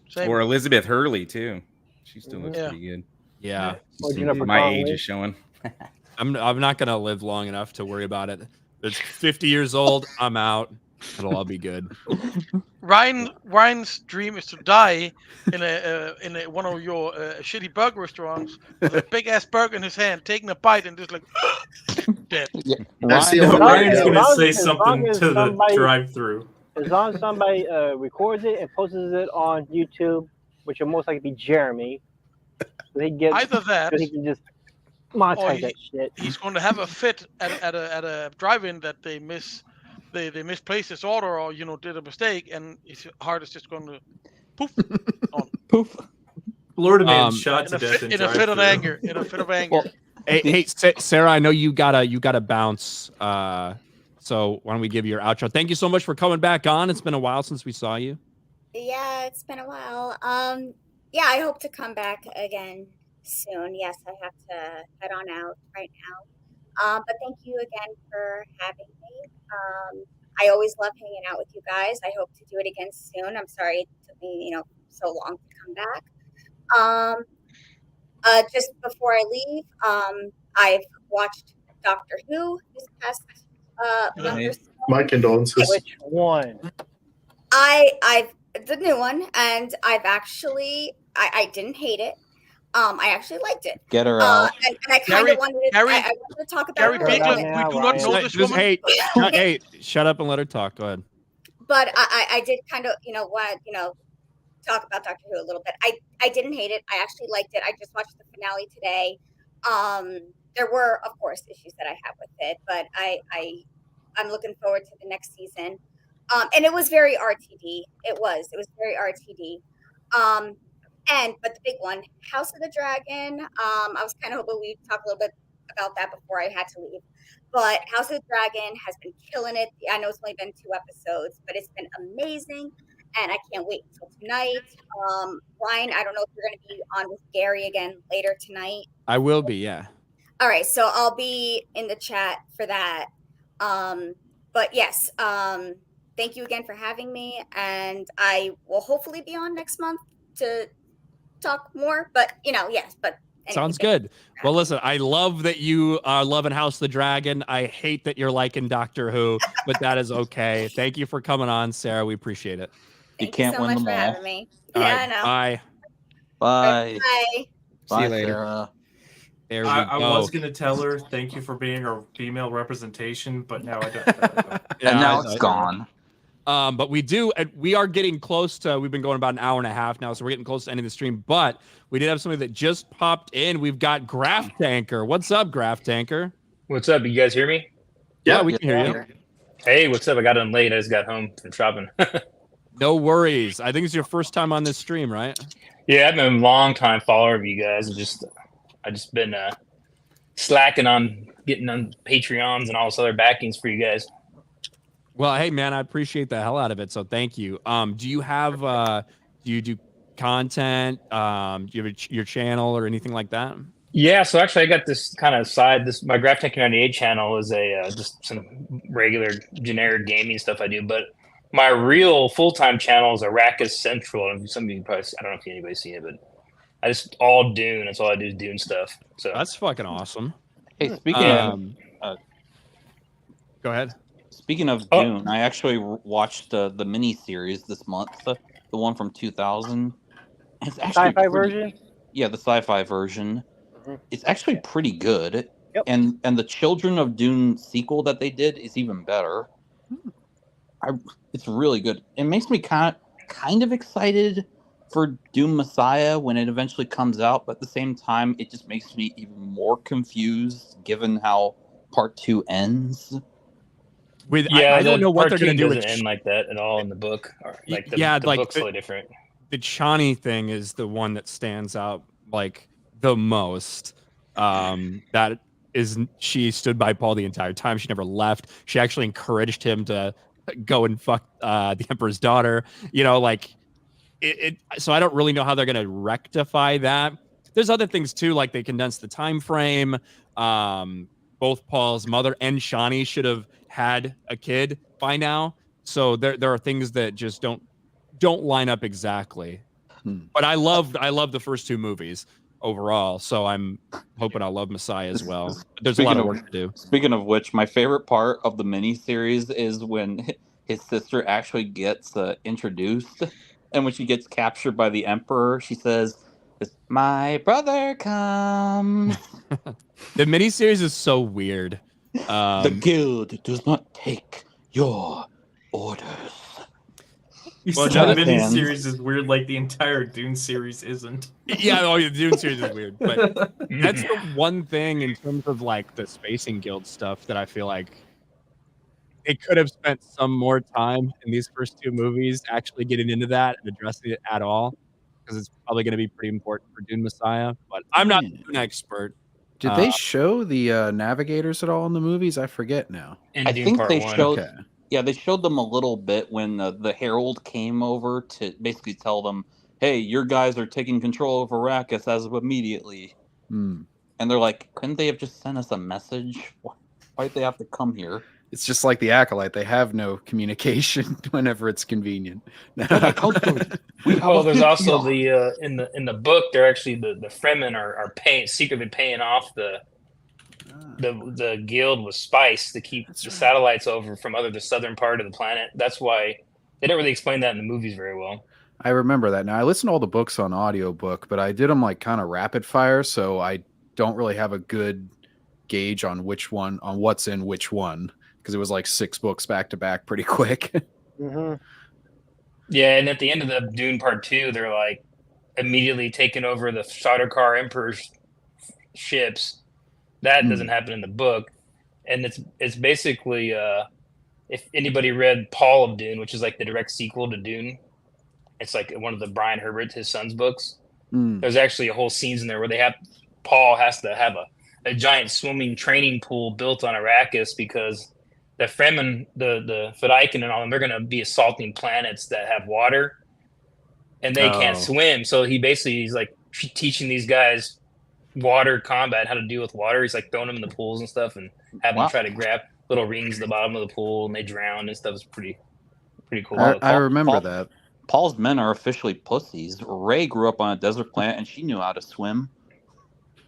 S2: Same.
S6: Or Elizabeth Hurley too. She still looks pretty good.
S1: Yeah,
S6: my age is showing.
S1: I'm not gonna live long enough to worry about it. It's 50 years old. I'm out. It'll all be good.
S2: Ryan's dream is to die in one of your shitty burger restaurants with a big ass burger in his hand, taking a bite and just like dead.
S9: Yeah.
S8: Ryan's gonna say something to the drive-through.
S10: As long as somebody records it and posts it on YouTube, which will most likely be Jeremy, so he gets
S2: either that,
S10: so he can just monetize that shit.
S2: He's going to have a fit at a drive-in that they misplaced his order or did a mistake, and his heart is just going to poof on.
S8: Poof. Florida man shot to death
S2: in a fit of anger.
S1: Well, hey, Sarah, I know you gotta bounce. So why don't we give you your outro? Thank you so much for coming back on. It's been a while since we saw you.
S3: Yeah, it's been a while. Yeah, I hope to come back again soon. Yes, I have to head on out right now. But thank you again for having me. I always love hanging out with you guys. I hope to do it again soon. I'm sorry it took me, so long to come back. Just before I leave, I've watched Doctor Who this past month.
S9: My condolences.
S10: Which one?
S3: I've the new one, and I didn't hate it. I actually liked it.
S7: Get her out.
S3: And I kind of wanted to. I wanted to talk about
S2: Gary
S3: her.
S2: Beacon,
S10: now,
S2: we do not know
S10: Ryan.
S2: this
S1: Just,
S2: woman.
S1: hey, shut up and let her talk. Go ahead.
S3: But I did kind of want talk about Doctor Who a little bit. I didn't hate it. I actually liked it. I just watched the finale today. There were, of course, issues that I have with it, but I'm looking forward to the next season. And it was very RTD. It was very RTD. But the big one, House of the Dragon. I was kind of hoping we'd talk a little bit about that before I had to leave. But House of the Dragon has been killing it. I know it's only been 2 episodes, but it's been amazing. And I can't wait until tonight. Ryan, I don't know if you're going to be on with Gary again later tonight.
S1: I will be, yeah.
S3: All right, so I'll be in the chat for that. But yes, thank you again for having me. And I will hopefully be on next month to talk more. But, yes, but.
S1: Sounds good. Well, listen, I love that you are loving House of the Dragon. I hate that you're liking Doctor Who, but that is okay. Thank you for coming on, Sarah. We appreciate it.
S7: You can't win them all.
S3: Having me.
S1: All
S3: Yeah,
S1: right,
S3: I know.
S1: bye.
S7: Bye.
S3: Bye.
S11: See you later.
S7: Sarah.
S1: There we
S8: I
S1: go.
S8: was going to tell her thank you for being our female representation, but now I don't.
S1: Yeah,
S7: And now
S1: I-
S7: it's gone.
S1: But we are getting close to, we've been going about an hour and a half now, so we're getting close to ending the stream, but we did have somebody that just popped in. We've got Graph Tanker. What's up, Graph Tanker?
S12: What's up? You guys hear me?
S1: Yeah, we can hear you.
S12: Hey, what's up? I got in late. I just got home from shopping.
S1: No worries. I think it's your first time on this stream, right?
S12: Yeah, I've been a long time follower of you guys. I just been slacking on getting on Patreons and all this other backings for you guys.
S1: Well, hey man, I appreciate the hell out of it. So thank you. Do you have do you do content? Do you have your channel or anything like that?
S12: Yeah, so actually I got this kind of side. My Graph Tanker 98 channel is a just some regular generic gaming stuff I do, but my real full-time channel is Arrakis Central. And some of you probably, I don't know if anybody's seen it, but I just all Dune. That's all I do is Dune stuff. So
S1: that's fucking awesome.
S7: Hey, speaking of,
S1: go ahead.
S7: Speaking of Dune, I actually watched the mini series this month, the one from 2000. It's actually
S10: Sci-fi version.
S7: Yeah, the sci-fi version.
S10: Mm-hmm.
S7: It's actually pretty good.
S10: Yep.
S7: And the Children of Dune sequel that they did is even better. It's really good. It makes me kind of excited for Dune Messiah when it eventually comes out, but at the same time, it just makes me even more confused given how Part 2 ends.
S12: Yeah,
S1: I don't know what they're going to do with
S12: doesn't end like that at all in the book. Like the book's totally different.
S1: The Chani thing is the one that stands out like the most. That is, she stood by Paul the entire time. She never left. She actually encouraged him to go and fuck the Emperor's daughter. So I don't really know how they're going to rectify that. There's other things too, like they condensed the time frame. Both Paul's mother and Shani should have had a kid by now. So there are things that just don't line up exactly. But I love the first 2 movies overall. So I'm hoping I'll love Messiah as well. There's a lot of work to do.
S7: Speaking of which, my favorite part of the miniseries is when his sister actually gets introduced, and when she gets captured by the Emperor, she says, "My brother comes."
S1: The miniseries is so weird.
S7: The guild does not take your orders.
S8: Well, the miniseries is weird, like the entire Dune series isn't.
S1: Yeah, the Dune series is weird, but that's the one thing in terms of like the Spacing Guild stuff that I feel like it could have spent some more time in these first 2 movies actually getting into that and addressing it at all, because it's probably going to be pretty important for Dune Messiah. But I'm not an expert.
S11: Did they show the navigators at all in the movies? I forget now.
S7: I think they showed. Okay. Yeah, they showed them a little bit when the Herald came over to basically tell them, "Hey, your guys are taking control of Arrakis as of immediately." And they're like, "Couldn't they have just sent us a message? Why'd they have to come here?"
S11: It's just like the Acolyte; they have no communication whenever it's convenient.
S12: Well, there's also the in the book, they're actually the Fremen are secretly paying off the the guild was spice to keep the satellites over from the southern part of the planet. That's why they didn't really explain that in the movies very well.
S11: I remember that. Now I listened to all the books on audiobook, but I did them like kind of rapid fire, so I don't really have a good gauge on what's in which one, because it was like 6 books back to back pretty quick.
S12: Yeah, and at the end of the Dune Part 2, they're like immediately taking over the Sardaukar Emperor's ships. That doesn't happen in the book, and it's basically if anybody read Paul of Dune, which is like the direct sequel to Dune, it's like one of the Brian Herbert, his son's books. There's actually a whole scenes in there where Paul has to have a giant swimming training pool built on Arrakis because the Fremen, the Fedaykin and all them, they're going to be assaulting planets that have water, and they can't swim. So he's like teaching these guys water combat, how to deal with water. He's like throwing them in the pools and stuff, and having them try to grab little rings at the bottom of the pool, and they drown and stuff. Is pretty cool.
S11: I remember that.
S7: Paul's men are officially pussies. Rey grew up on a desert planet, and she knew how to swim.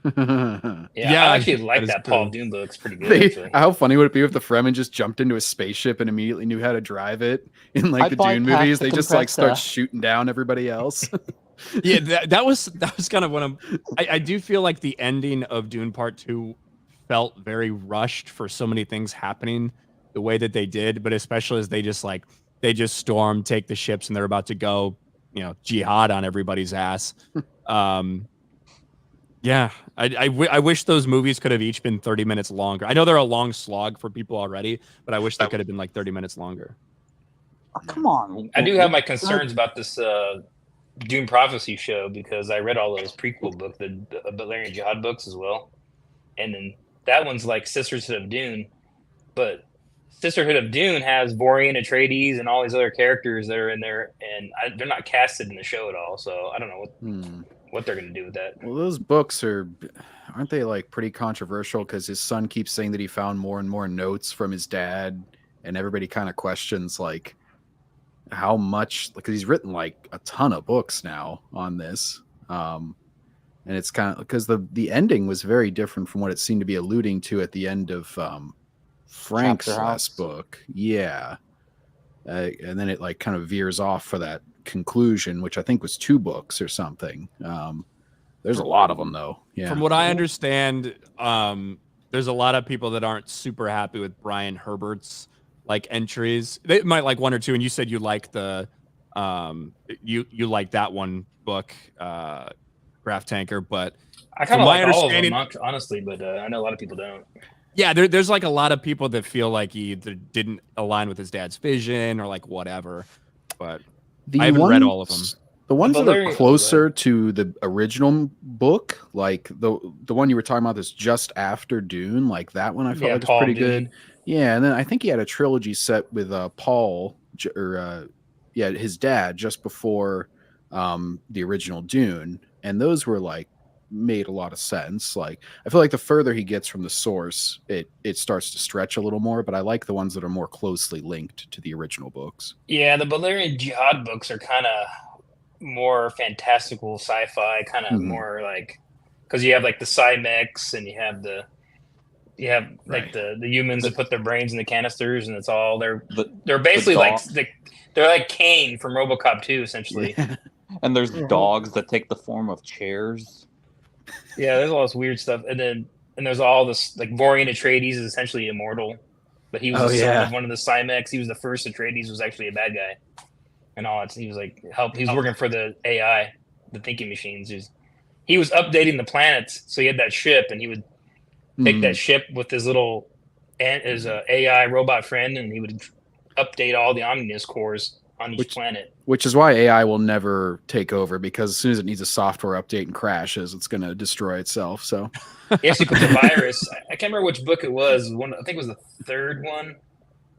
S12: I actually like that Paul Dune book. It's pretty good.
S11: How funny would it be if the Fremen just jumped into a spaceship and immediately knew how to drive it? In like the Dune movies, they just like start shooting down everybody else.
S1: Yeah, that was kind of one of. I do feel like the ending of Dune Part 2 felt very rushed for so many things happening the way that they did, but especially as they just storm, take the ships, and they're about to go, jihad on everybody's ass. Yeah, I wish those movies could have each been 30 minutes longer. I know they're a long slog for people already, but I wish they could have been like 30 minutes longer.
S7: Oh, come on.
S12: I do have my concerns about this Dune Prophecy show because I read all those prequel books, the Balerian Jihad books as well. And then that one's like Sisterhood of Dune, but Sisterhood of Dune has Vorian Atreides and all these other characters that are in there, and they're not casted in the show at all. So I don't know what they're going to do with that.
S11: Well, those books aren't they like pretty controversial because his son keeps saying that he found more and more notes from his dad, and everybody kind of questions like how much, because he's written like a ton of books now on this. And it's kind of because the ending was very different from what it seemed to be alluding to at the end of Frank's last book. Yeah. And then it like kind of veers off for that conclusion, which I think was 2 books or something. There's a lot of them though. Yeah.
S1: From what I understand, there's a lot of people that aren't super happy with Brian Herbert's like entries. They might like 1 or 2, and you said you like the you like that one book, Craft Tanker, but
S12: I kind of like all of them, honestly, but I know a lot of people don't.
S1: Yeah, there's like a lot of people that feel like he either didn't align with his dad's vision or like whatever, but I haven't read all of them.
S11: The ones that are closer to the original book, like the one you were talking about that's just after Dune, like that one I felt like was pretty good. Yeah, and then I think he had a trilogy set with Paul, his dad, just before the original Dune, and those were like made a lot of sense. Like I feel like the further he gets from the source, it starts to stretch a little more, but I like the ones that are more closely linked to the original books.
S12: Yeah, the Balerian Jihad books are kind of more fantastical sci-fi, kind of more like, because you have like the Cymex and you have the humans that put their brains in the canisters, and it's all they're basically they're like Kane from RoboCop 2 essentially.
S7: Yeah. And there's dogs that take the form of chairs.
S12: Yeah, there's all this weird stuff, and there's all this like Vorian Atreides is essentially immortal, but he was the son of one of the Cymex. He was the first Atreides, was actually a bad guy, and all that. He was like he was working for the AI, the thinking machines. He was updating the planets, so he had that ship, and he would take that ship with his little his AI robot friend, and he would update all the Omnibus cores on each planet.
S11: Which is why AI will never take over, because as soon as it needs a software update and crashes, it's going to destroy itself. So
S12: he actually put the virus. I can't remember which book it was. I think it was the 3rd one.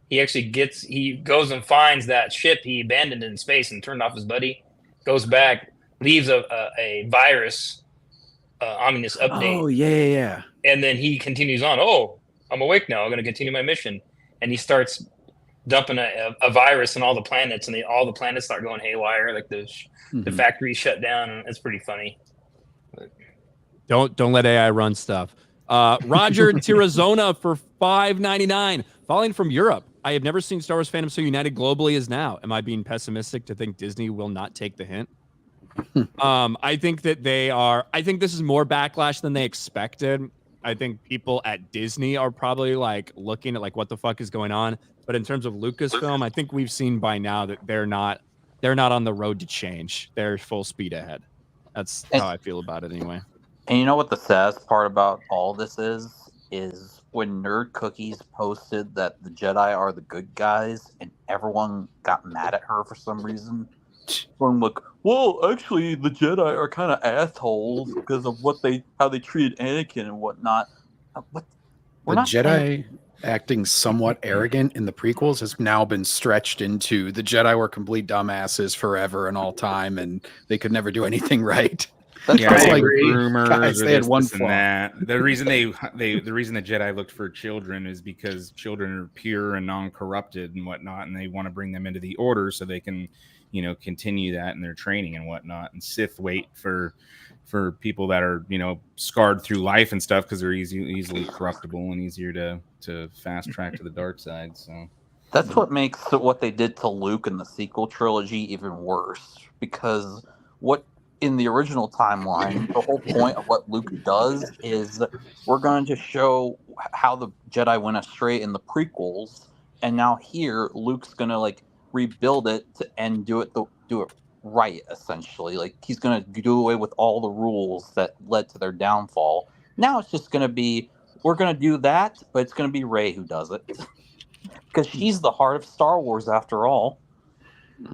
S12: He goes and finds that ship he abandoned in space and turned off his buddy. Goes back, leaves a virus Omnibus update.
S11: Oh yeah.
S12: And then he continues on. Oh, I'm awake now. I'm going to continue my mission. And he starts dumping a virus on all the planets, and all the planets start going haywire. Like the factories shut down, and it's pretty funny.
S1: Don't let AI run stuff. Roger Tirazona for $5.99. Following from Europe. I have never seen Star Wars fandom so united globally as now. Am I being pessimistic to think Disney will not take the hint? I think that they are. I think this is more backlash than they expected. I think people at Disney are probably like looking at like what the fuck is going on. But in terms of Lucasfilm, I think we've seen by now that they're not on the road to change. They're full speed ahead. That's how I feel about it anyway.
S7: And you know what the saddest part about all this is when Nerd Cookies posted that the Jedi are the good guys and everyone got mad at her for some reason. Everyone like, well, actually, the Jedi are kind of assholes because of how they treated Anakin and whatnot. The
S11: Jedi acting somewhat arrogant in the prequels has now been stretched into the Jedi were complete dumbasses forever and all time, and they could never do anything right.
S6: Yeah,
S11: It's
S6: like
S11: like
S6: rumors.
S11: guys, they had one flaw.
S6: The reason the Jedi looked for children is because children are pure and non-corrupted and whatnot, and they want to bring them into the Order so they can, continue that in their training and whatnot. And Sith wait for people that are, scarred through life and stuff because they're easily corruptible and easier to fast track to the dark side. So
S7: that's what makes what they did to Luke in the sequel trilogy even worse, because in the original timeline, the whole point of what Luke does is we're going to show how the Jedi went astray in the prequels, and now here Luke's going to like rebuild it and do it right, essentially. Like he's going to do away with all the rules that led to their downfall. Now it's just going to be, we're going to do that, but it's going to be Rey who does it because she's the heart of Star Wars after all.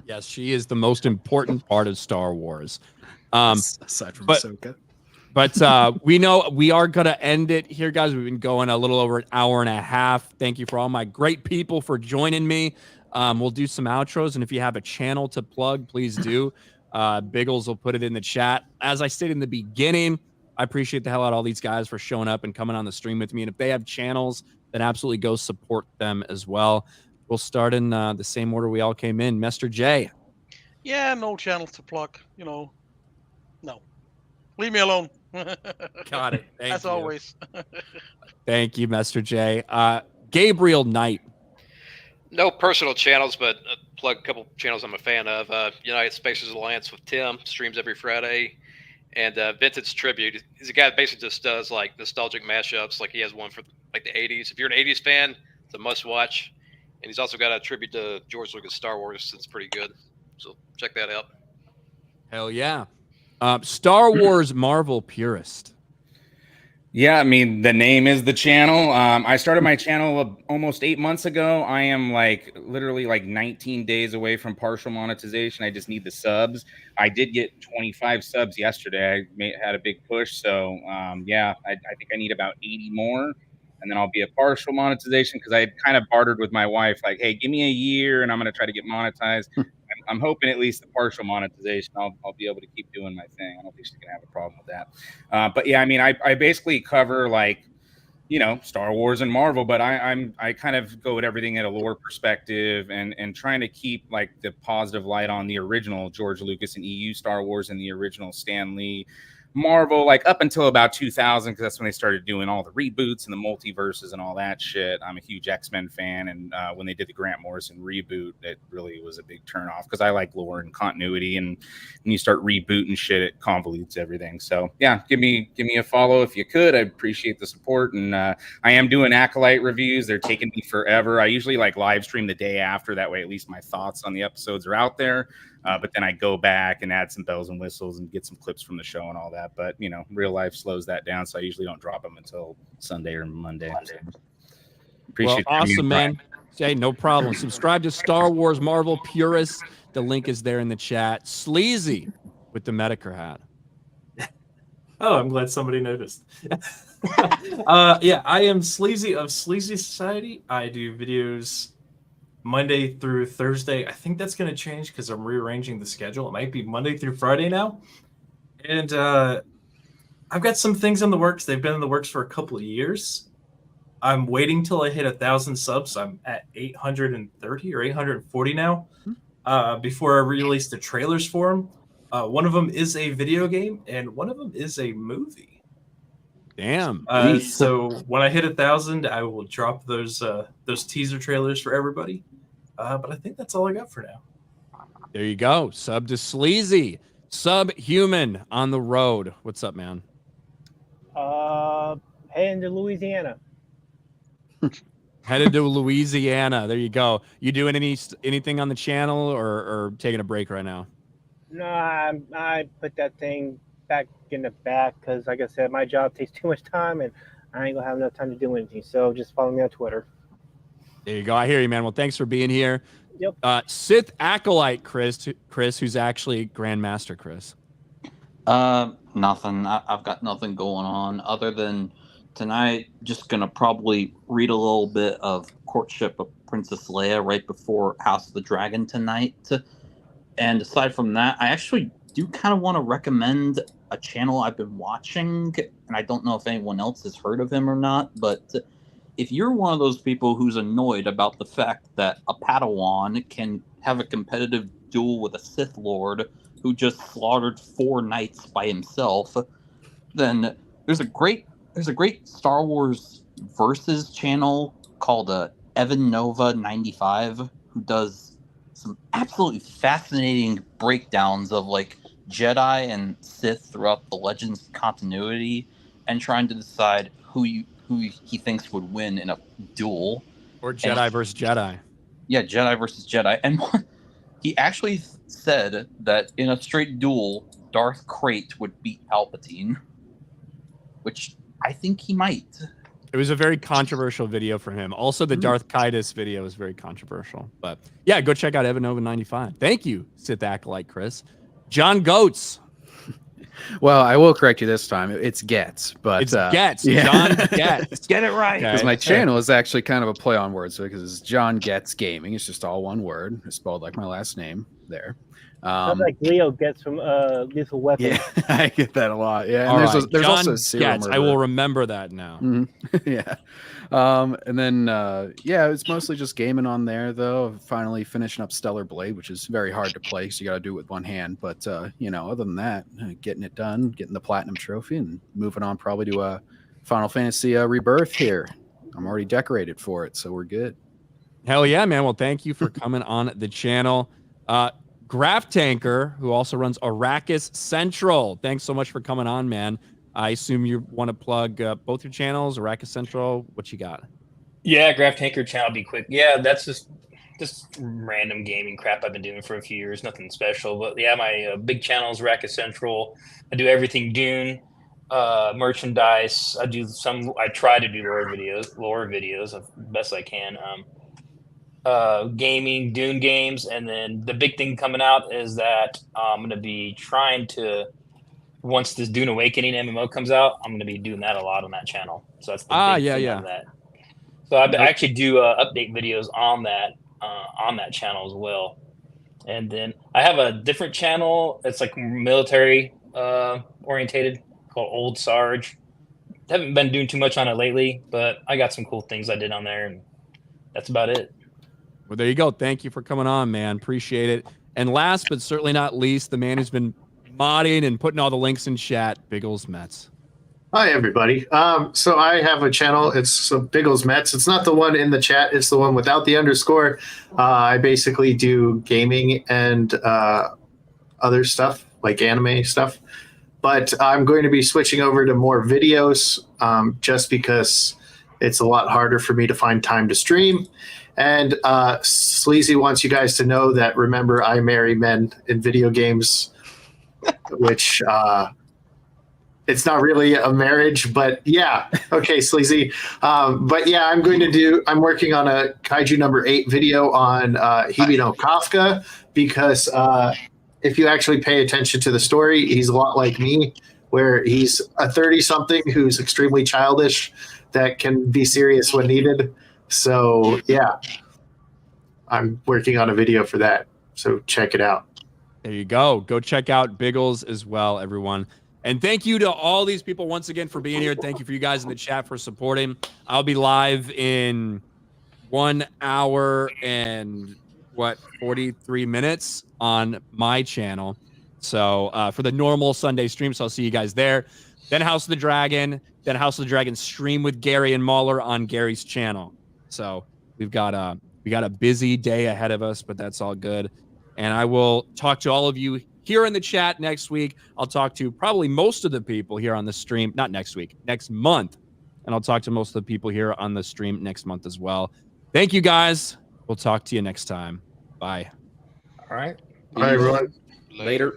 S1: Yes, she is the most important part of Star Wars.
S11: Aside from Ahsoka.
S1: But we know we are going to end it here, guys. We've been going a little over an hour and a half. Thank you for all my great people for joining me. We'll do some outros, and if you have a channel to plug, please do. Biggles will put it in the chat. As I stated in the beginning, I appreciate the hell out of all these guys for showing up and coming on the stream with me. And if they have channels, then absolutely go support them as well. We'll start in the same order we all came in. Mr. J.
S2: Yeah, no channels to plug. No. Leave me alone.
S1: Got it.
S2: As always.
S1: Thank you, Mr. J. Gabriel Knight.
S4: No personal channels, but plug a couple channels I'm a fan of. United Spacers Alliance with Tim, streams every Friday. And Vintage Tribute. He's a guy that basically just does like nostalgic mashups. Like he has one for like the 80s. If you're an 80s fan, it's a must watch. And he's also got a tribute to George Lucas Star Wars. It's pretty good. So check that out.
S1: Hell yeah. Star Wars Marvel Purist.
S6: Yeah, I mean, the name is the channel. I started my channel almost 8 months ago. I am literally 19 days away from partial monetization. I just need the subs. I did get 25 subs yesterday. I had a big push. So I think I need about 80 more. And then I'll be a partial monetization because I had kind of bartered with my wife, like, hey, give me a year and I'm going to try to get monetized. I'm hoping at least the partial monetization, I'll be able to keep doing my thing. I don't think she's going to have a problem with that. But yeah, I mean, I basically cover Star Wars and Marvel, but I kind of go at everything at a lore perspective and trying to keep like the positive light on the original George Lucas and EU Star Wars and the original Stan Lee Marvel, like up until about 2000, because that's when they started doing all the reboots and the multiverses and all that shit. I'm a huge X-Men fan, and when they did the Grant Morrison reboot, it really was a big turnoff because I like lore and continuity, and when you start rebooting shit, it convolutes everything. So yeah, give me a follow if you could. I appreciate the support, and I am doing Acolyte reviews. They're taking me forever. I usually live stream the day after, that way at least my thoughts on the episodes are out there. But then I go back and add some bells and whistles and get some clips from the show and all that. But, real life slows that down, so I usually don't drop them until Sunday or Monday. Appreciate
S1: awesome, man. Hey, no problem. Subscribe to Star Wars Marvel Purists. The link is there in the chat. Sleazy with the Medicare hat.
S8: Oh, I'm glad somebody noticed. I am Sleazy of Sleazy Society. I do videos Monday through Thursday. I think that's going to change because I'm rearranging the schedule. It might be Monday through Friday now. And I've got some things in the works. They've been in the works for a couple of years. I'm waiting till I hit 1,000 subs. I'm at 830 or 840 now before I release the trailers for them. One of them is a video game, and one of them is a movie.
S1: Damn.
S8: So when I hit 1,000, I will drop those teaser trailers for everybody. But I think that's all I got for now.
S1: There you go. Sub to Sleazy. Subhuman on the road. What's up, man?
S10: Heading to Louisiana.
S1: Headed to Louisiana. There you go. You doing anything on the channel or taking a break right now?
S10: No, I put that thing back in the back because, like I said, my job takes too much time and I ain't gonna have enough time to do anything. So just follow me on Twitter.
S1: There you go. I hear you, man. Well, thanks for being here.
S10: Yep.
S1: Sith Acolyte Chris, who's actually Grandmaster Chris.
S7: Nothing. I've got nothing going on other than tonight. Just gonna probably read a little bit of Courtship of Princess Leia right before House of the Dragon tonight. And aside from that, I actually do kind of want to recommend a channel I've been watching, and I don't know if anyone else has heard of him or not, but if you're one of those people who's annoyed about the fact that a Padawan can have a competitive duel with a Sith Lord who just slaughtered 4 knights by himself, then there's a great Star Wars Versus channel called Evan Nova 95 who does some absolutely fascinating breakdowns of like Jedi and Sith throughout the Legends continuity and trying to decide who he thinks would win in a duel.
S1: Or Jedi versus Jedi.
S7: Yeah, Jedi versus Jedi. And he actually said that in a straight duel, Darth Krayt would beat Palpatine, which I think he might.
S1: It was a very controversial video for him. Also, the Darth Kaitis video was very controversial. But yeah, go check out Evan Nova 95. Thank you, Sith Acolyte Chris. John Goats.
S11: Well, I will correct you this time. It's Getz, but
S1: it's Getz.
S11: Yeah.
S1: John Getz.
S7: Get it right.
S11: Because my channel is actually kind of a play on words because it's John Getz Gaming. It's just all one word. It's spelled like my last name there.
S10: Sounds like Leo gets from Lethal Weapon.
S11: Yeah, I get that a lot. Yeah,
S1: All
S11: and
S1: right.
S11: there's
S1: John
S11: also a serial
S1: Getz. I
S11: murderer.
S1: will remember that now.
S11: Mm-hmm. Yeah. And then, yeah, it's mostly just gaming on there, though. Finally finishing up Stellar Blade, which is very hard to play because you got to do it with one hand. But, you know, other than that, getting it done, getting the Platinum Trophy, and moving on probably to a Final Fantasy Rebirth here. I'm already decorated for it, so we're good.
S1: Hell yeah, man. Well, thank you for coming on the channel. Graph Tanker, who also runs Arrakis Central. Thanks so much for coming on, man. I assume you want to plug both your channels, Arrakis Central. What you got?
S12: Yeah, Graph Tanker channel, be quick. Yeah, that's just random gaming crap I've been doing for a few years. Nothing special, but yeah, my big channel is Arrakis Central. I do everything Dune, merchandise. I try to do lore videos as best I can. Gaming, Dune games, and then the big thing coming out is that I'm going to be trying to, once this Dune Awakening MMO comes out, I'm going to be doing that a lot on that channel. So that's the big thing of that. So I actually do update videos on that channel as well. And then I have a different channel. It's like military orientated called Old Sarge. Haven't been doing too much on it lately, but I got some cool things I did on there, and that's about it.
S1: Well, there you go. Thank you for coming on, man. Appreciate it. And last but certainly not least, the man who's been modding and putting all the links in chat, Biggles Mets.
S9: Hi, everybody. So I have a channel. It's Biggles Mets. It's not the one in the chat. It's the one without the underscore. I basically do gaming and other stuff, like anime stuff. But I'm going to be switching over to more videos just because it's a lot harder for me to find time to stream. And Sleazy wants you guys to know that, remember, I marry men in video games, which it's not really a marriage, but yeah. Okay, Sleazy. But yeah, I'm working on a Kaiju number 8 video on Hibi no Kafka because if you actually pay attention to the story, he's a lot like me, where he's a 30-something who's extremely childish that can be serious when needed. So yeah, I'm working on a video for that. So check it out.
S1: There you go. Go check out Biggles as well, everyone. And thank you to all these people once again for being here. Thank you for you guys in the chat for supporting. I'll be live in 1 hour and 43 minutes on my channel. So for the normal Sunday stream, so I'll see you guys there. then House of the Dragon, then House of the Dragon stream with Gary and Mahler on Gary's channel. So we got a busy day ahead of us, but that's all good. And I will talk to all of you here in the chat next week. I'll talk to probably most of the people here on the stream, not next week, next month. And I'll talk to most of the people here on the stream next month as well. Thank you, guys. We'll talk to you next time. Bye.
S12: All right.
S9: Bye, everyone.
S7: Later.